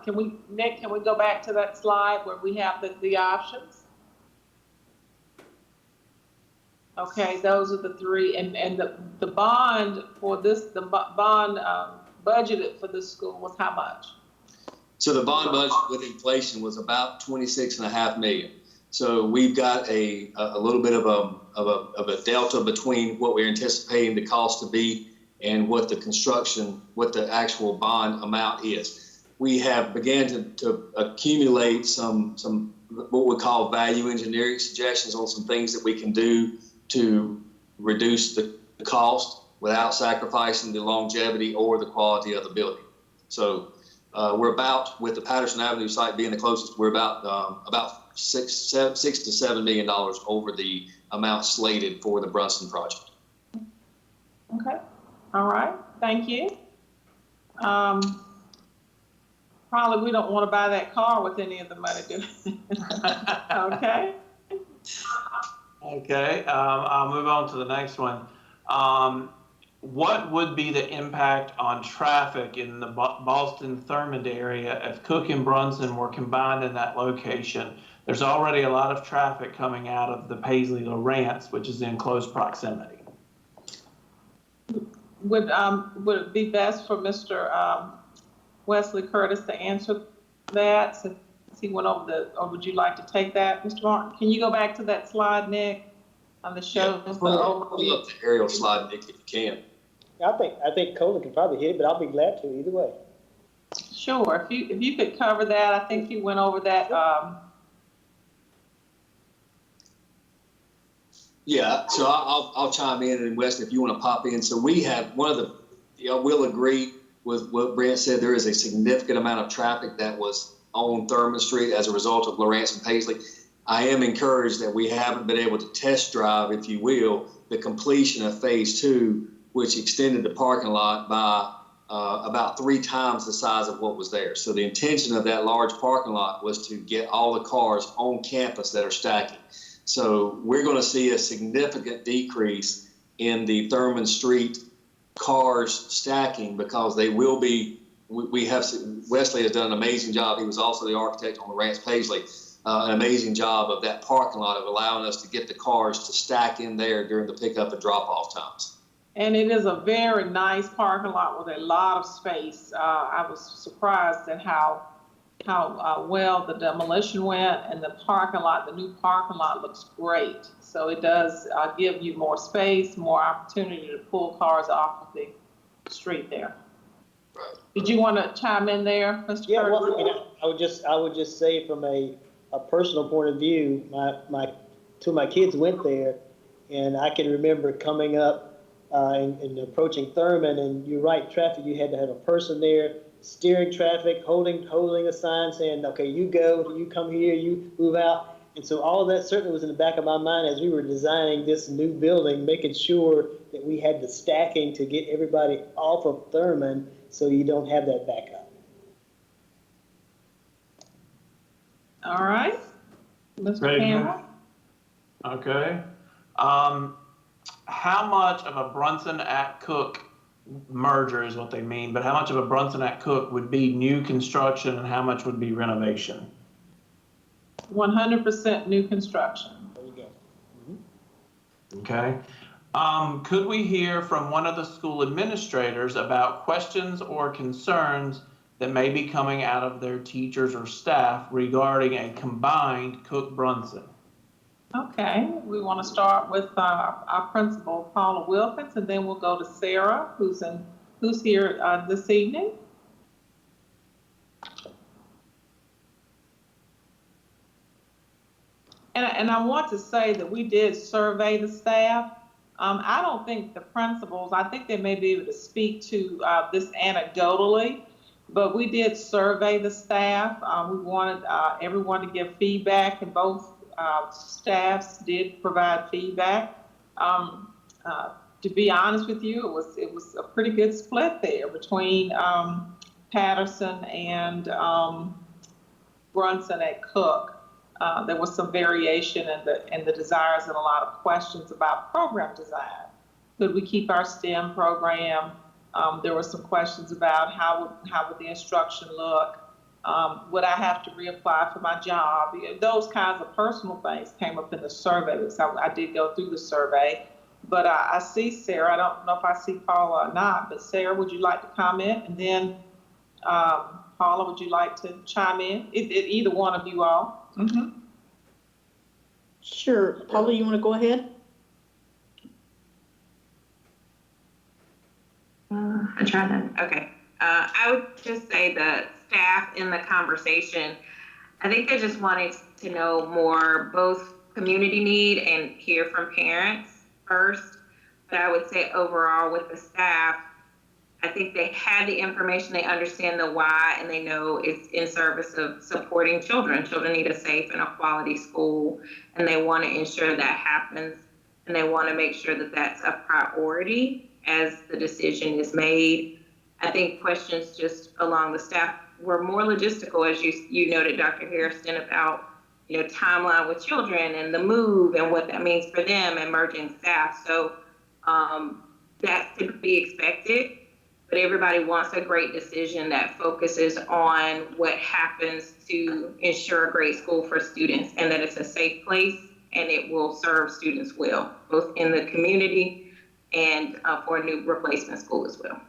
Speaker 2: Nick, can we go back to that slide where we have the options? Okay, those are the 3, and the bond for this, the bond budgeted for this school was how much?
Speaker 13: So the bond budget with inflation was about $26.5 million. So we've got a little bit of a delta between what we're anticipating the cost to be and what the actual bond amount is. We have began to accumulate some what we call value engineering suggestions on some things that we can do to reduce the cost without sacrificing the longevity or the quality of the building. So we're about, with the Patterson Avenue site being the closest, we're about $6 to $7 million over the amount slated for the Brunson project.
Speaker 2: Okay, all right, thank you. Probably we don't want to buy that car with any of the money, do we? Okay.
Speaker 8: Okay, I'll move on to the next one. What would be the impact on traffic in the Boston Thurmond area if Cook and Brunson were combined in that location? There's already a lot of traffic coming out of the Paisley-Lawrence, which is in close proximity.
Speaker 2: Would it be best for Mr. Wesley Curtis to answer that since he went over or would you like to take that, Mr. Martin? Can you go back to that slide, Nick, on the show?
Speaker 13: Yeah, pull up the aerial slide, Nick, if you can.
Speaker 6: I think Colin can probably hit it, but I'll be glad to either way.
Speaker 2: Sure, if you could cover that, I think he went over that.
Speaker 13: Yeah, so I'll chime in, and Wesley, if you want to pop in. So we have we'll agree with what Brent said. There is a significant amount of traffic that was on Thurmond Street as a result of Lawrence and Paisley. I am encouraged that we haven't been able to test drive, if you will, the completion of phase 2, which extended the parking lot by about 3 times the size of what was there. So the intention of that large parking lot was to get all the cars on campus that are stacking. So we're going to see a significant decrease in the Thurmond Street cars stacking because they will be, Wesley has done an amazing job. He was also the architect on Lawrence Paisley. An amazing job of that parking lot of allowing us to get the cars to stack in there during the pickup and drop off times.
Speaker 2: And it is a very nice parking lot with a lot of space. I was surprised at how well the demolition went, and the parking lot, the new parking lot looks great. So it does give you more space, more opportunity to pull cars off of the street there.
Speaker 13: Right.
Speaker 2: Did you want to chime in there, Mr.
Speaker 6: Yeah,
Speaker 2: Curtis?
Speaker 6: well, I mean, I would just say from a personal point of view, two of my kids went there, and I can remember coming up and approaching Thurmond, and you're right, traffic, you had to have a person there steering traffic, holding a sign saying, okay, you go, you come here, you move out. And so all of that certainly was in the back of my mind as we were designing this new building, making sure that we had the stacking to get everybody off of Thurmond so you don't have that backup.
Speaker 2: All right. Mr. Campbell?
Speaker 8: Okay. How much of a Brunson at Cook merger is what they mean, but how much of a Brunson at Cook would be new construction and how much would be renovation?
Speaker 2: 100% new construction.
Speaker 6: There you go.
Speaker 8: Okay. Could we hear from one of the school administrators about questions or concerns that may be coming out of their teachers or staff regarding a combined Cook-Brunson?
Speaker 2: Okay, we want to start with our principal, Paula Wilkins, and then we'll go to Sarah, who's here this evening. And I want to say that we did survey the staff. I don't think the principals, I think they may be able to speak to this anecdotally, but we did survey the staff. We wanted everyone to give feedback, and both staffs did provide feedback. To be honest with you, it was a pretty good split there between Patterson and Brunson at Cook. There was some variation in the desires and a lot of questions about program design. Could we keep our STEM program? There were some questions about how would the instruction look? Would I have to reapply for my job? Those kinds of personal things came up in the survey, because I did go through the survey. But I see Sarah. I don't know if I see Paula or not, but Sarah, would you like to comment? And then Paula, would you like to chime in? Either one of you all. Mm-hmm.
Speaker 3: Sure. Paula, you want to go ahead?
Speaker 4: I tried that. Okay. I would just say the staff in the conversation, I think they just wanted to know more, both community need and hear from parents first. But I would say overall with the staff, I think they had the information, they understand the why, and they know it's in service of supporting children. Children need a safe and a quality school, and they want to ensure that happens, and they want to make sure that that's a priority as the decision is made. I think questions just along the staff were more logistical, as you noted, Dr. Harrison, about timeline with children and the move and what that means for them and merging staff. So that's to be expected. But everybody wants a great decision that focuses on what happens to ensure a great school for students, and that it's a safe place and it will serve students well, both in the community and for a new replacement school as well.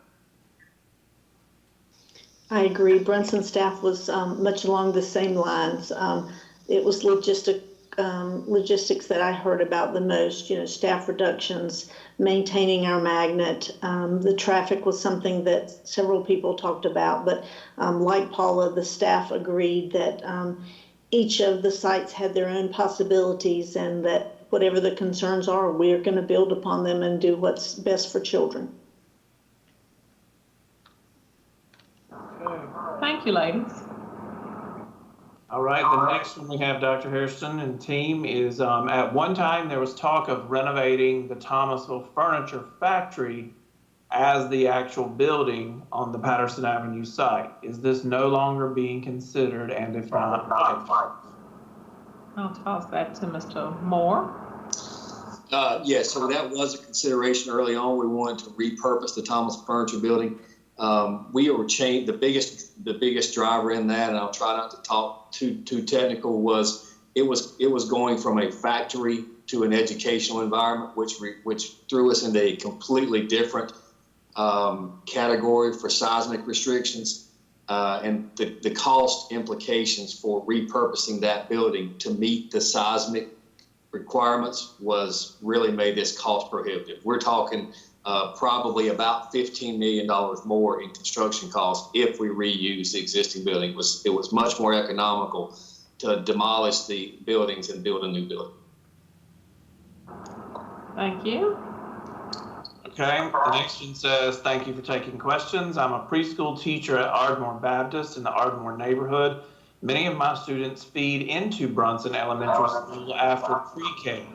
Speaker 3: I agree. Brunson staff was much along the same lines. It was logistics that I heard about the most, staff reductions, maintaining our magnet. The traffic was something that several people talked about, but like Paula, the staff agreed that each of the sites had their own possibilities, and that whatever the concerns are, we're going to build upon them and do what's best for children.
Speaker 2: Thank you, ladies.
Speaker 8: All right, the next one we have Dr. Hairston and team is, at one time there was talk of renovating the Thomasville Furniture Factory as the actual building on the Patterson Avenue site. Is this no longer being considered, and if not, why?
Speaker 2: I'll toss that to Mr. Moore.
Speaker 13: Yeah, so that was a consideration early on. We wanted to repurpose the Thomas Furniture Building. We were changed. The biggest driver in that, and I'll try not to talk too technical, was it was going from a factory to an educational environment, which threw us into a completely different category for seismic restrictions, and the cost implications for repurposing that building to meet the seismic requirements was really made this cost prohibitive. We're talking probably about $15 million more in construction costs if we reuse the existing building. It was much more economical to demolish the buildings and build a new building.
Speaker 2: Thank you.
Speaker 8: Okay, the next one says, thank you for taking questions. I'm a preschool teacher at Ardmore Baptist in the Ardmore neighborhood. Many of my students feed into Brunson Elementary School after pre-K.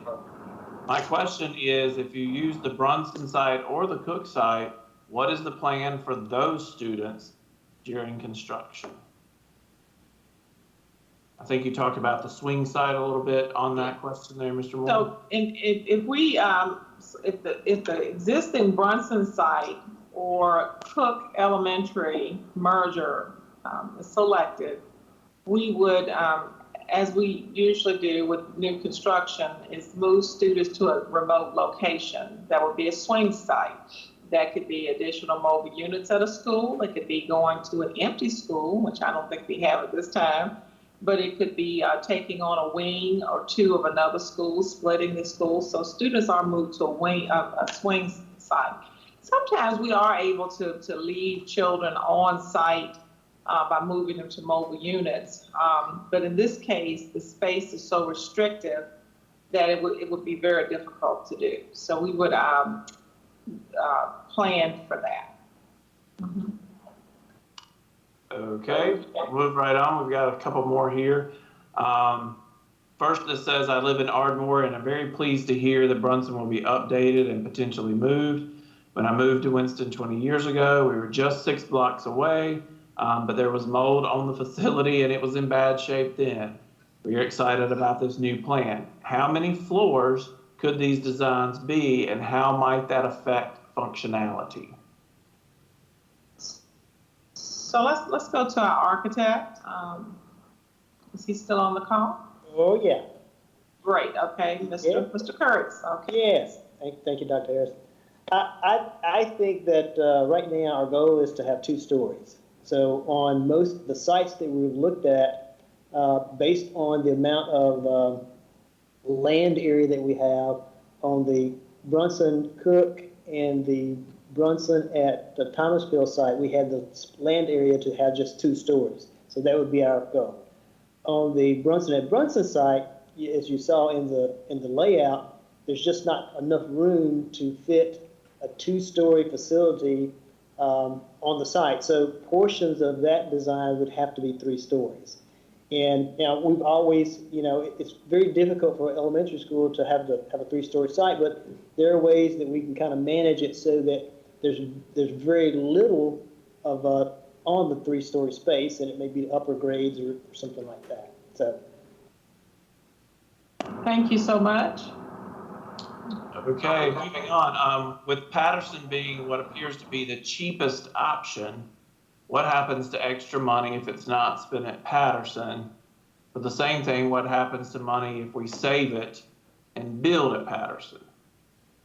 Speaker 8: My question is, if you use the Brunson site or the Cook site, what is the plan for those students during construction? I think you talked about the swing site a little bit on that question there, Mr. Moore.
Speaker 2: So if the existing Brunson site or Cook Elementary merger is selected, we would as we usually do with new construction, is move students to a remote location. That would be a swing site. That could be additional mobile units at a school. It could be going to an empty school, which I don't think we have at this time. But it could be taking on a wing or two of another school, splitting the school. So students are moved to a swing site. Sometimes we are able to leave children on site by moving them to mobile units. But in this case, the space is so restrictive that it would be very difficult to do. So we would plan for that. Mm-hmm.
Speaker 8: Okay, move right on. We've got a couple more here. First, it says, I live in Ardmore and I'm very pleased to hear that Brunson will be updated and potentially moved. When I moved to Winston 20 years ago, we were just 6 blocks away, but there was mold on the facility and it was in bad shape then. We are excited about this new plan. How many floors could these designs be and how might that affect functionality?
Speaker 2: So let's go to our architect. Is he still on the call?
Speaker 6: Oh, yeah.
Speaker 2: Great, okay, Mr. Kurtz, okay.
Speaker 6: Yes, thank you, Dr. Harrison. I think that right now our goal is to have 2 stories. So on most of the sites that we've looked at, based on the amount of land area that we have on the Brunson Cook and the Brunson at the Thomasville site, we had the land area to have just 2 stories. So that would be our goal. On the Brunson at Brunson site, as you saw in the layout, there's just not enough room to fit a 2-story facility on the site. So portions of that design would have to be 3 stories. And now we've always, it's very difficult for elementary school to have a 3-story site, but there are ways that we can kind of manage it so that there's very little of on the 3-story space, and it may be upper grades or something like that. So.
Speaker 2: Thank you so much.
Speaker 8: Okay, moving on. With Patterson being what appears to be the cheapest option, what happens to extra money if it's not spent at Patterson? For the same thing, what happens to money if we save it and build at Patterson?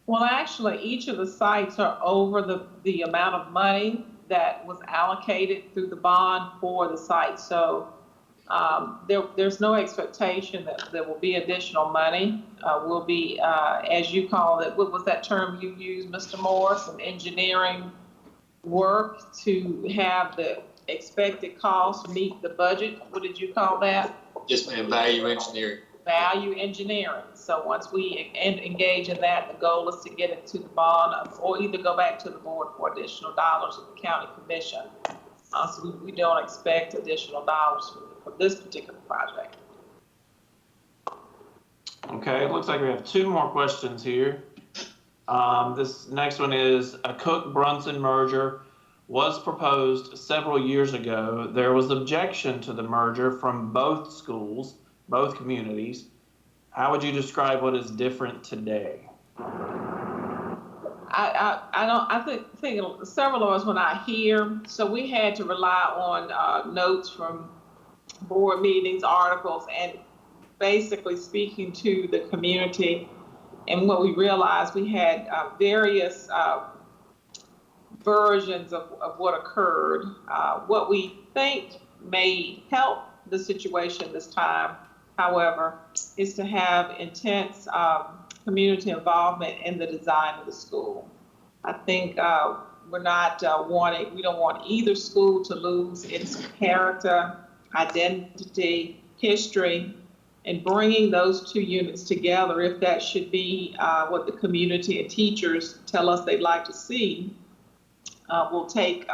Speaker 2: Well, actually, each of the sites are over the amount of money that was allocated through the bond for the site. So there's no expectation that there will be additional money. Will be, as you call it, what was that term you used, Mr. Moore, some engineering work to have the expected cost meet the budget. What did you call that?
Speaker 13: Yes, ma'am, value engineering.
Speaker 2: Value engineering. So once we engage in that, the goal is to get it to the bond or either go back to the board for additional dollars at the county commission. So we don't expect additional dollars for this particular project.
Speaker 8: Okay, it looks like we have 2 more questions here. This next one is, a Cook-Brunson merger was proposed several years ago. There was objection to the merger from both schools, both communities. How would you describe what is different today?
Speaker 2: I think several of us were not here, so we had to rely on notes from board meetings, articles, and basically speaking to the community. And what we realized, we had various versions of what occurred. What we think may help the situation this time, however, is to have intense community involvement in the design of the school. I think we don't want either school to lose its character, identity, history, and bringing those 2 units together, if that should be what the community and teachers tell us they'd like to see, will take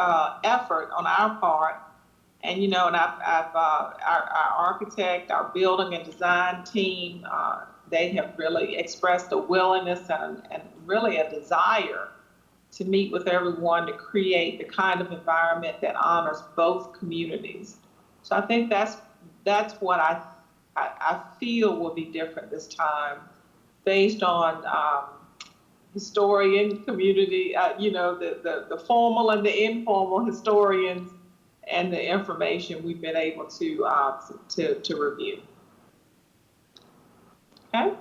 Speaker 2: effort on our part. And, and our architect, our building and design team, they have really expressed a willingness and really a desire to meet with everyone to create the kind of environment that honors both communities. So I think that's what I feel will be different this time, based on historian community, the formal and the informal historians, and the information we've been able to review. Okay?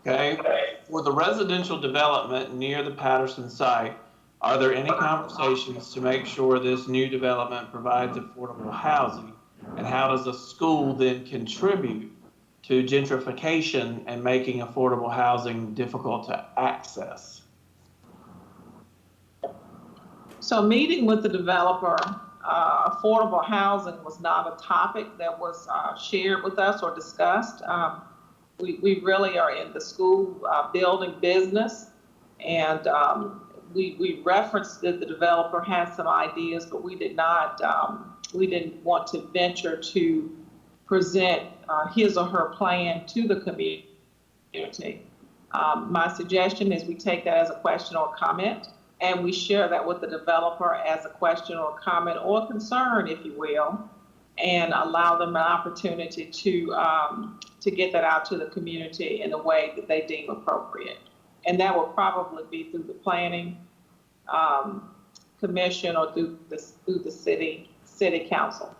Speaker 8: Okay, for the residential development near the Patterson site, are there any conversations to make sure this new development provides affordable housing? And how does the school then contribute to gentrification and making affordable housing difficult to access?
Speaker 2: So meeting with the developer, affordable housing was not a topic that was shared with us or discussed. We really are in the school building business, and we referenced that the developer had some ideas, but we didn't want to venture to present his or her plan to the community. My suggestion is we take that as a question or comment, and we share that with the developer as a question or comment or concern, if you will, and allow them an opportunity to get that out to the community in a way that they deem appropriate. And that will probably be through the planning commission or through the city council.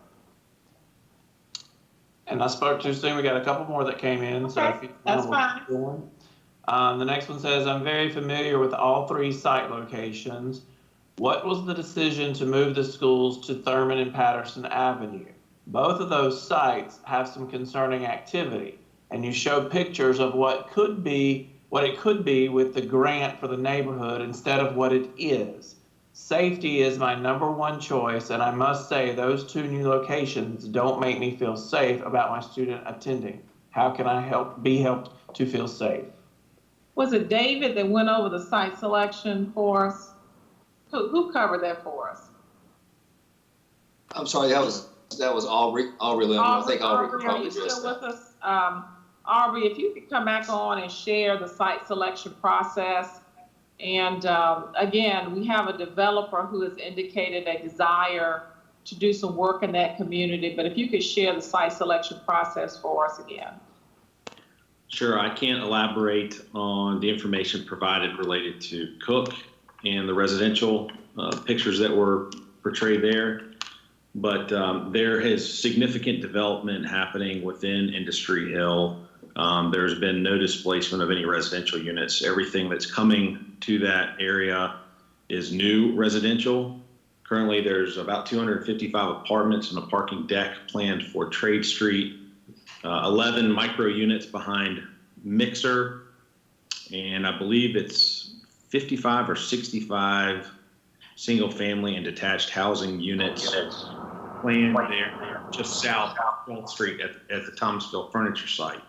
Speaker 8: And I spoke too soon. We got a couple more that came in. So
Speaker 2: Okay, that's fine.
Speaker 8: The next one says, I'm very familiar with all 3 site locations. What was the decision to move the schools to Thurman and Patterson Avenue? Both of those sites have some concerning activity, and you show pictures of what it could be with the grant for the neighborhood instead of what it is. Safety is my #1 choice, and I must say those 2 new locations don't make me feel safe about my student attending. How can I be helped to feel safe?
Speaker 2: Was it David that went over the site selection for us? Who covered that for us?
Speaker 13: I'm sorry, that was Aubrey. I think Aubrey could
Speaker 2: are
Speaker 13: probably
Speaker 2: you
Speaker 13: address
Speaker 2: still
Speaker 13: that.
Speaker 2: with us? Aubrey, if you could come back on and share the site selection process. And again, we have a developer who has indicated a desire to do some work in that community, but if you could share the site selection process for us again.
Speaker 7: Sure, I can't elaborate on the information provided related to Cook and the residential pictures that were portrayed there, but there is significant development happening within Industry Hill. There's been no displacement of any residential units. Everything that's coming to that area is new residential. Currently, there's about 255 apartments and a parking deck planned for Trade Street, 11 micro units behind Mixer, and I believe it's 55 or 65 single family and detached housing units planned there just south of 12th Street at the Thomasville furniture site.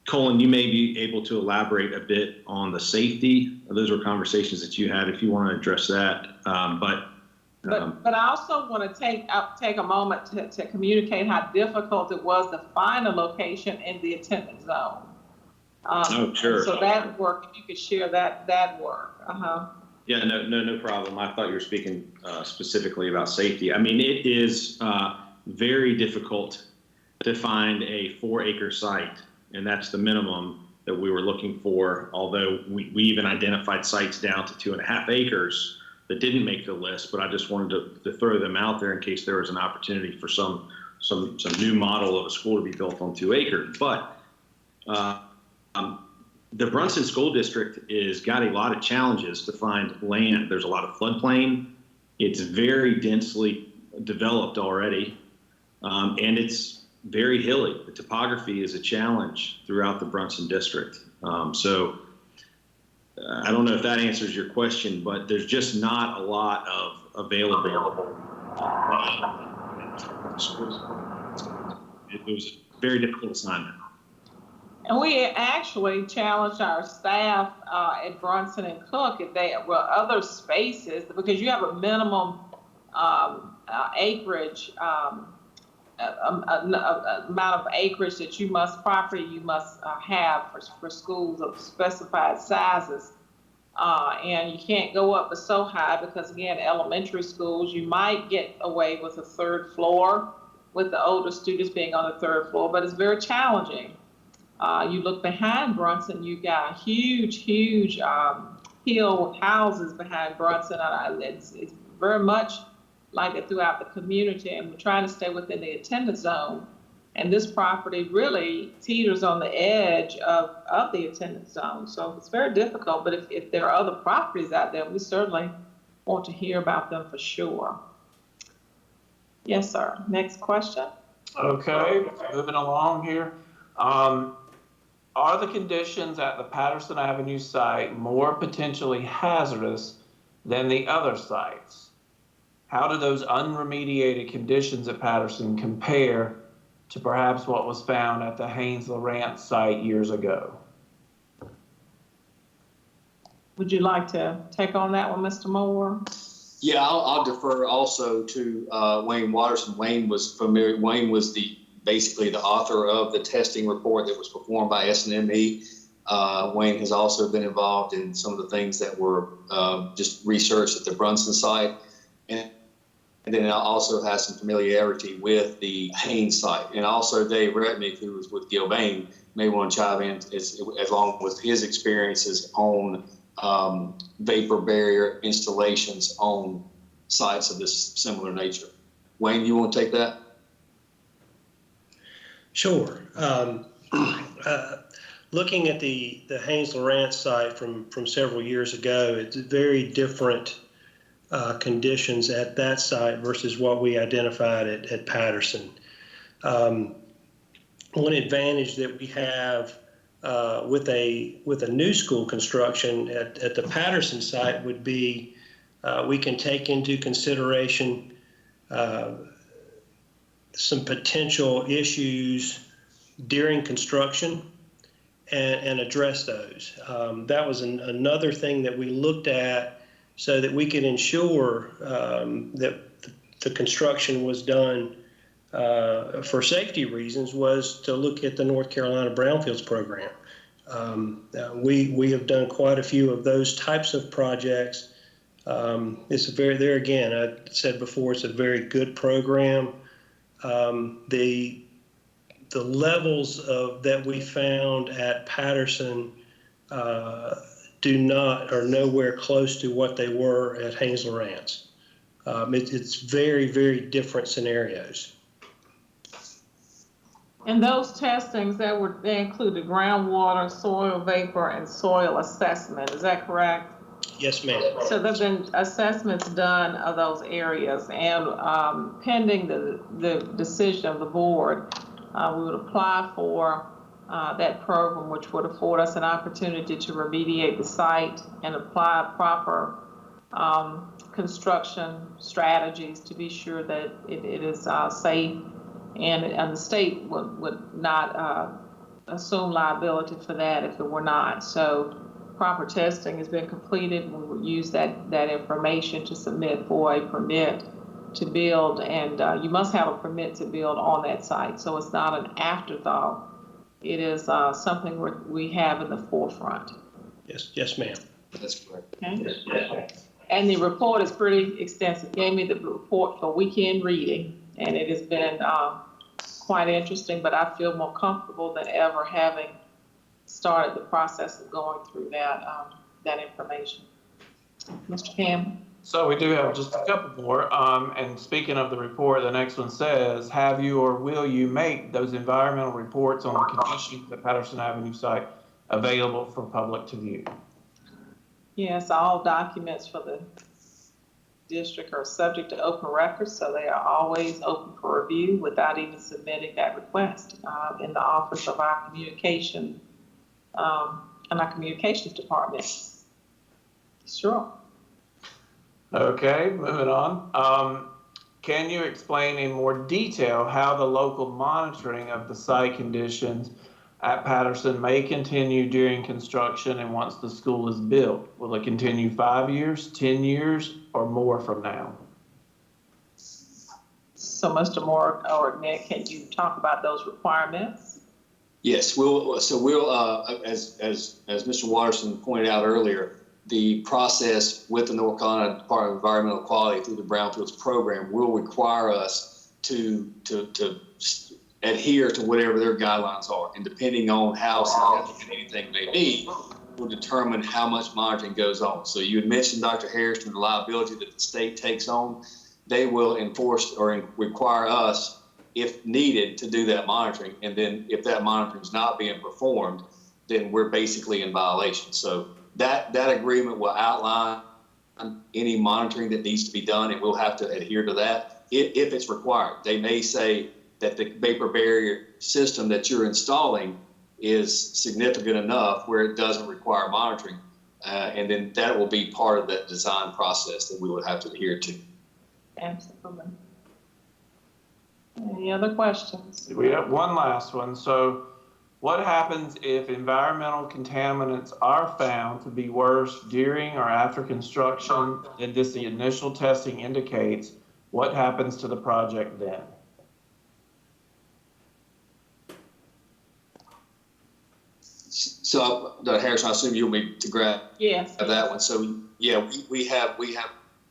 Speaker 7: Colin, you may be able to elaborate a bit on the safety. Those were conversations that you had if you want to address that.
Speaker 2: But I also want to take a moment to communicate how difficult it was to find a location in the attendance zone.
Speaker 7: Oh, sure.
Speaker 2: So that work, if you could share that work.
Speaker 7: Yeah, no problem. I thought you were speaking specifically about safety. I mean, it is very difficult to find a 4-acre site, and that's the minimum that we were looking for, although we even identified sites down to 2.5 acres that didn't make the list, but I just wanted to throw them out there in case there was an opportunity for some new model of a school to be built on 2 acres. But the Brunson School District is got a lot of challenges to find land. There's a lot of floodplain. It's very densely developed already, and it's very hilly. The topography is a challenge throughout the Brunson District. So I don't know if that answers your question, but there's just not a lot of available. It was a very difficult assignment.
Speaker 2: And we actually challenged our staff at Brunson and Cook if they were other spaces, because you have a minimum acreage, amount of acreage that you must have for schools of specified sizes. And you can't go up but so high, because again, elementary schools, you might get away with a 3rd floor with the older students being on the 3rd floor, but it's very challenging. You look behind Brunson, you got huge hill houses behind Brunson. It's very much like it throughout the community, and we're trying to stay within the attendance zone. And this property really teeters on the edge of the attendance zone. So it's very difficult, but if there are other properties out there, we certainly want to hear about them for sure. Yes, sir. Next question.
Speaker 8: Okay, moving along here. Are the conditions at the Patterson Avenue site more potentially hazardous than the other sites? How do those unremediated conditions at Patterson compare to perhaps what was found at the Haynes-Lawrence site years ago?
Speaker 2: Would you like to take on that one, Mr. Moore?
Speaker 13: Yeah, I'll defer also to Wayne Watterson. Wayne was familiar. Wayne was basically the author of the testing report that was performed by SNME. Wayne has also been involved in some of the things that were just researched at the Brunson site, and then also has some familiarity with the Haynes site. And also Dave Retnick, who was with Gilbane, may want to chime in as long with his experiences on vapor barrier installations on sites of this similar nature. Wayne, you want to take that?
Speaker 10: Sure. Looking at the Haynes-Lawrence site from several years ago, it's very different conditions at that site versus what we identified at Patterson. One advantage that we have with a new school construction at the Patterson site would be we can take into consideration some potential issues during construction and address those. That was another thing that we looked at so that we could ensure that the construction was done for safety reasons, was to look at the North Carolina Brownfields program. We have done quite a few of those types of projects. It's there again, I said before, it's a very good program. The levels that we found at Patterson are nowhere close to what they were at Haynes-Lawrence. It's very, very different scenarios.
Speaker 2: And those testings they included groundwater, soil vapor, and soil assessment. Is that correct?
Speaker 10: Yes, ma'am.
Speaker 2: So there've been assessments done of those areas, and pending the decision of the board, we would apply for that program, which would afford us an opportunity to remediate the site and apply proper construction strategies to be sure that it is safe, and the state would not assume liability for that if it were not. So proper testing has been completed. We will use that information to submit for a permit to build, and you must have a permit to build on that site. So it's not an afterthought. It is something we have in the forefront.
Speaker 10: Yes, ma'am.
Speaker 13: That's correct.
Speaker 2: Okay. And the report is pretty extensive. Gave me the report for weekend reading, and it has been quite interesting, but I feel more comfortable than ever having started the process of going through that information. Mr. Campbell?
Speaker 8: So we do have just a couple more. And speaking of the report, the next one says, have you or will you make those environmental reports on the conditions at the Patterson Avenue site available for public to view?
Speaker 2: Yes, all documents for the district are subject to open records, so they are always open for review without even submitting that request in the office of our communication and our communications department. Sure.
Speaker 8: Okay, moving on. Can you explain in more detail how the local monitoring of the site conditions at Patterson may continue during construction and once the school is built? Will it continue 5 years, 10 years, or more from now?
Speaker 2: So Mr. Moore or Nick, can you talk about those requirements?
Speaker 13: Yes, we'll as Mr. Watterson pointed out earlier, the process with the North Carolina Department of Environmental Quality through the Brownfields program will require us to adhere to whatever their guidelines are. And depending on how significant anything may be, will determine how much monitoring goes on. So you had mentioned, Dr. Harrison, the liability that the state takes on. They will enforce or require us, if needed, to do that monitoring. And then if that monitoring is not being performed, then we're basically in violation. So that agreement will outline any monitoring that needs to be done, and we'll have to adhere to that if it's required. They may say that the vapor barrier system that you're installing is significant enough where it doesn't require monitoring. And then that will be part of that design process that we would have to adhere to.
Speaker 2: Absolutely. Any other questions?
Speaker 8: We have one last one. So what happens if environmental contaminants are found to be worse during or after construction than just the initial testing indicates? What happens to the project then?
Speaker 13: So, Dr. Harrison, I assume you'll be to grab that one. So, yeah, we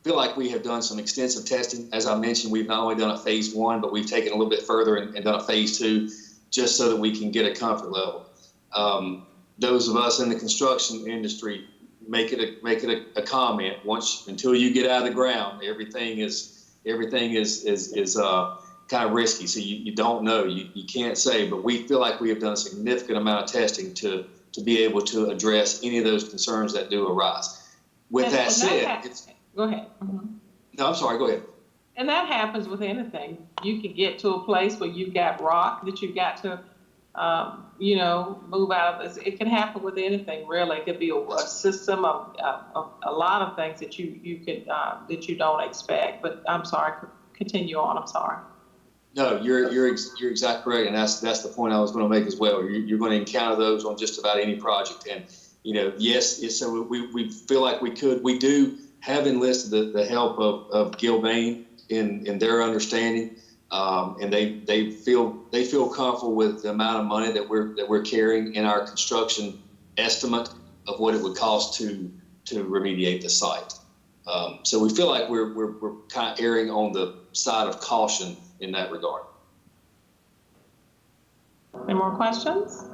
Speaker 13: feel like we have done some extensive testing. As I mentioned, we've not only done a phase 1, but we've taken a little bit further and done a phase 2, just so that we can get a comfort level. Those of us in the construction industry make it a comment. Until you get out of the ground, everything is kind of risky. So you don't know, you can't say, but we feel like we have done a significant amount of testing to be able to address any of those concerns that do arise. With that said,
Speaker 2: go ahead. Mm-hmm.
Speaker 13: No, I'm sorry, go ahead.
Speaker 2: And that happens with anything. You can get to a place where you've got rock that you've got to, move out of. It can happen with anything, really. It could be a system of a lot of things that you could that you don't expect. But I'm sorry. Continue on. I'm sorry.
Speaker 13: No, you're exactly correct, and that's the point I was going to make as well. You're going to encounter those on just about any project, and yes. So we feel like we do have enlisted the help of Gilbane in their understanding, and they feel comfortable with the amount of money that we're carrying in our construction estimate of what it would cost to remediate the site. So we feel like we're kind of erring on the side of caution in that regard.
Speaker 2: Any more questions?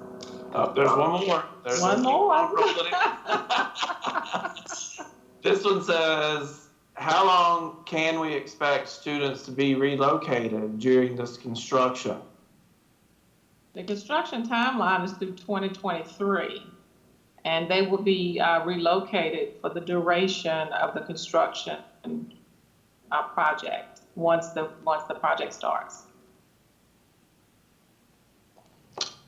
Speaker 8: There's one more.
Speaker 2: One more?
Speaker 8: This one says, how long can we expect students to be relocated during this construction?
Speaker 2: The construction timeline is through 2023, and they will be relocated for the duration of the construction project once the project starts.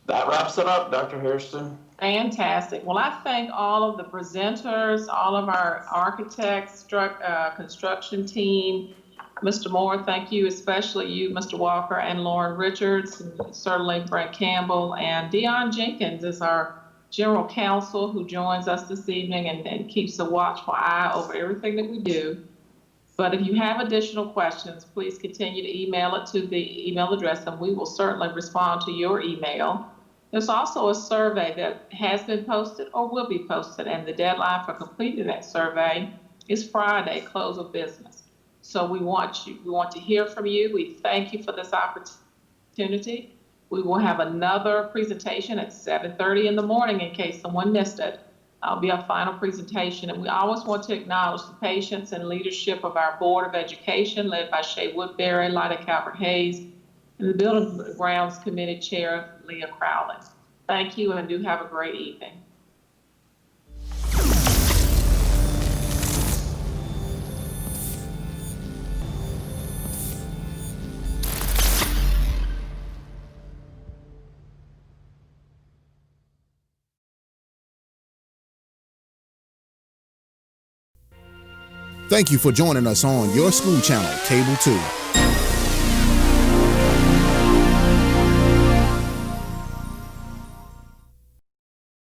Speaker 8: That wraps it up, Dr. Hairston.
Speaker 2: Fantastic. Well, I thank all of the presenters, all of our architects, construction team. Mr. Moore, thank you, especially you, Mr. Walker, and Lauren Richards, and certainly Brent Campbell, and Dion Jenkins is our general counsel who joins us this evening and keeps a watchful eye over everything that we do. But if you have additional questions, please continue to email it to the email address, and we will certainly respond to your email. There's also a survey that has been posted or will be posted, and the deadline for completing that survey is Friday, close of business. So we want to hear from you. We thank you for this opportunity. We will have another presentation at 7:30 in the morning in case someone missed it. It'll be our final presentation, and we always want to acknowledge the patience and leadership of our Board of Education, led by Shay Woodbury, Lyda Calvert-Hayes, and the Building Grounds Committee Chair, Leah Crowley. Thank you, and do have a great evening.
Speaker 14: Thank you for joining us on your school channel, Cable 2.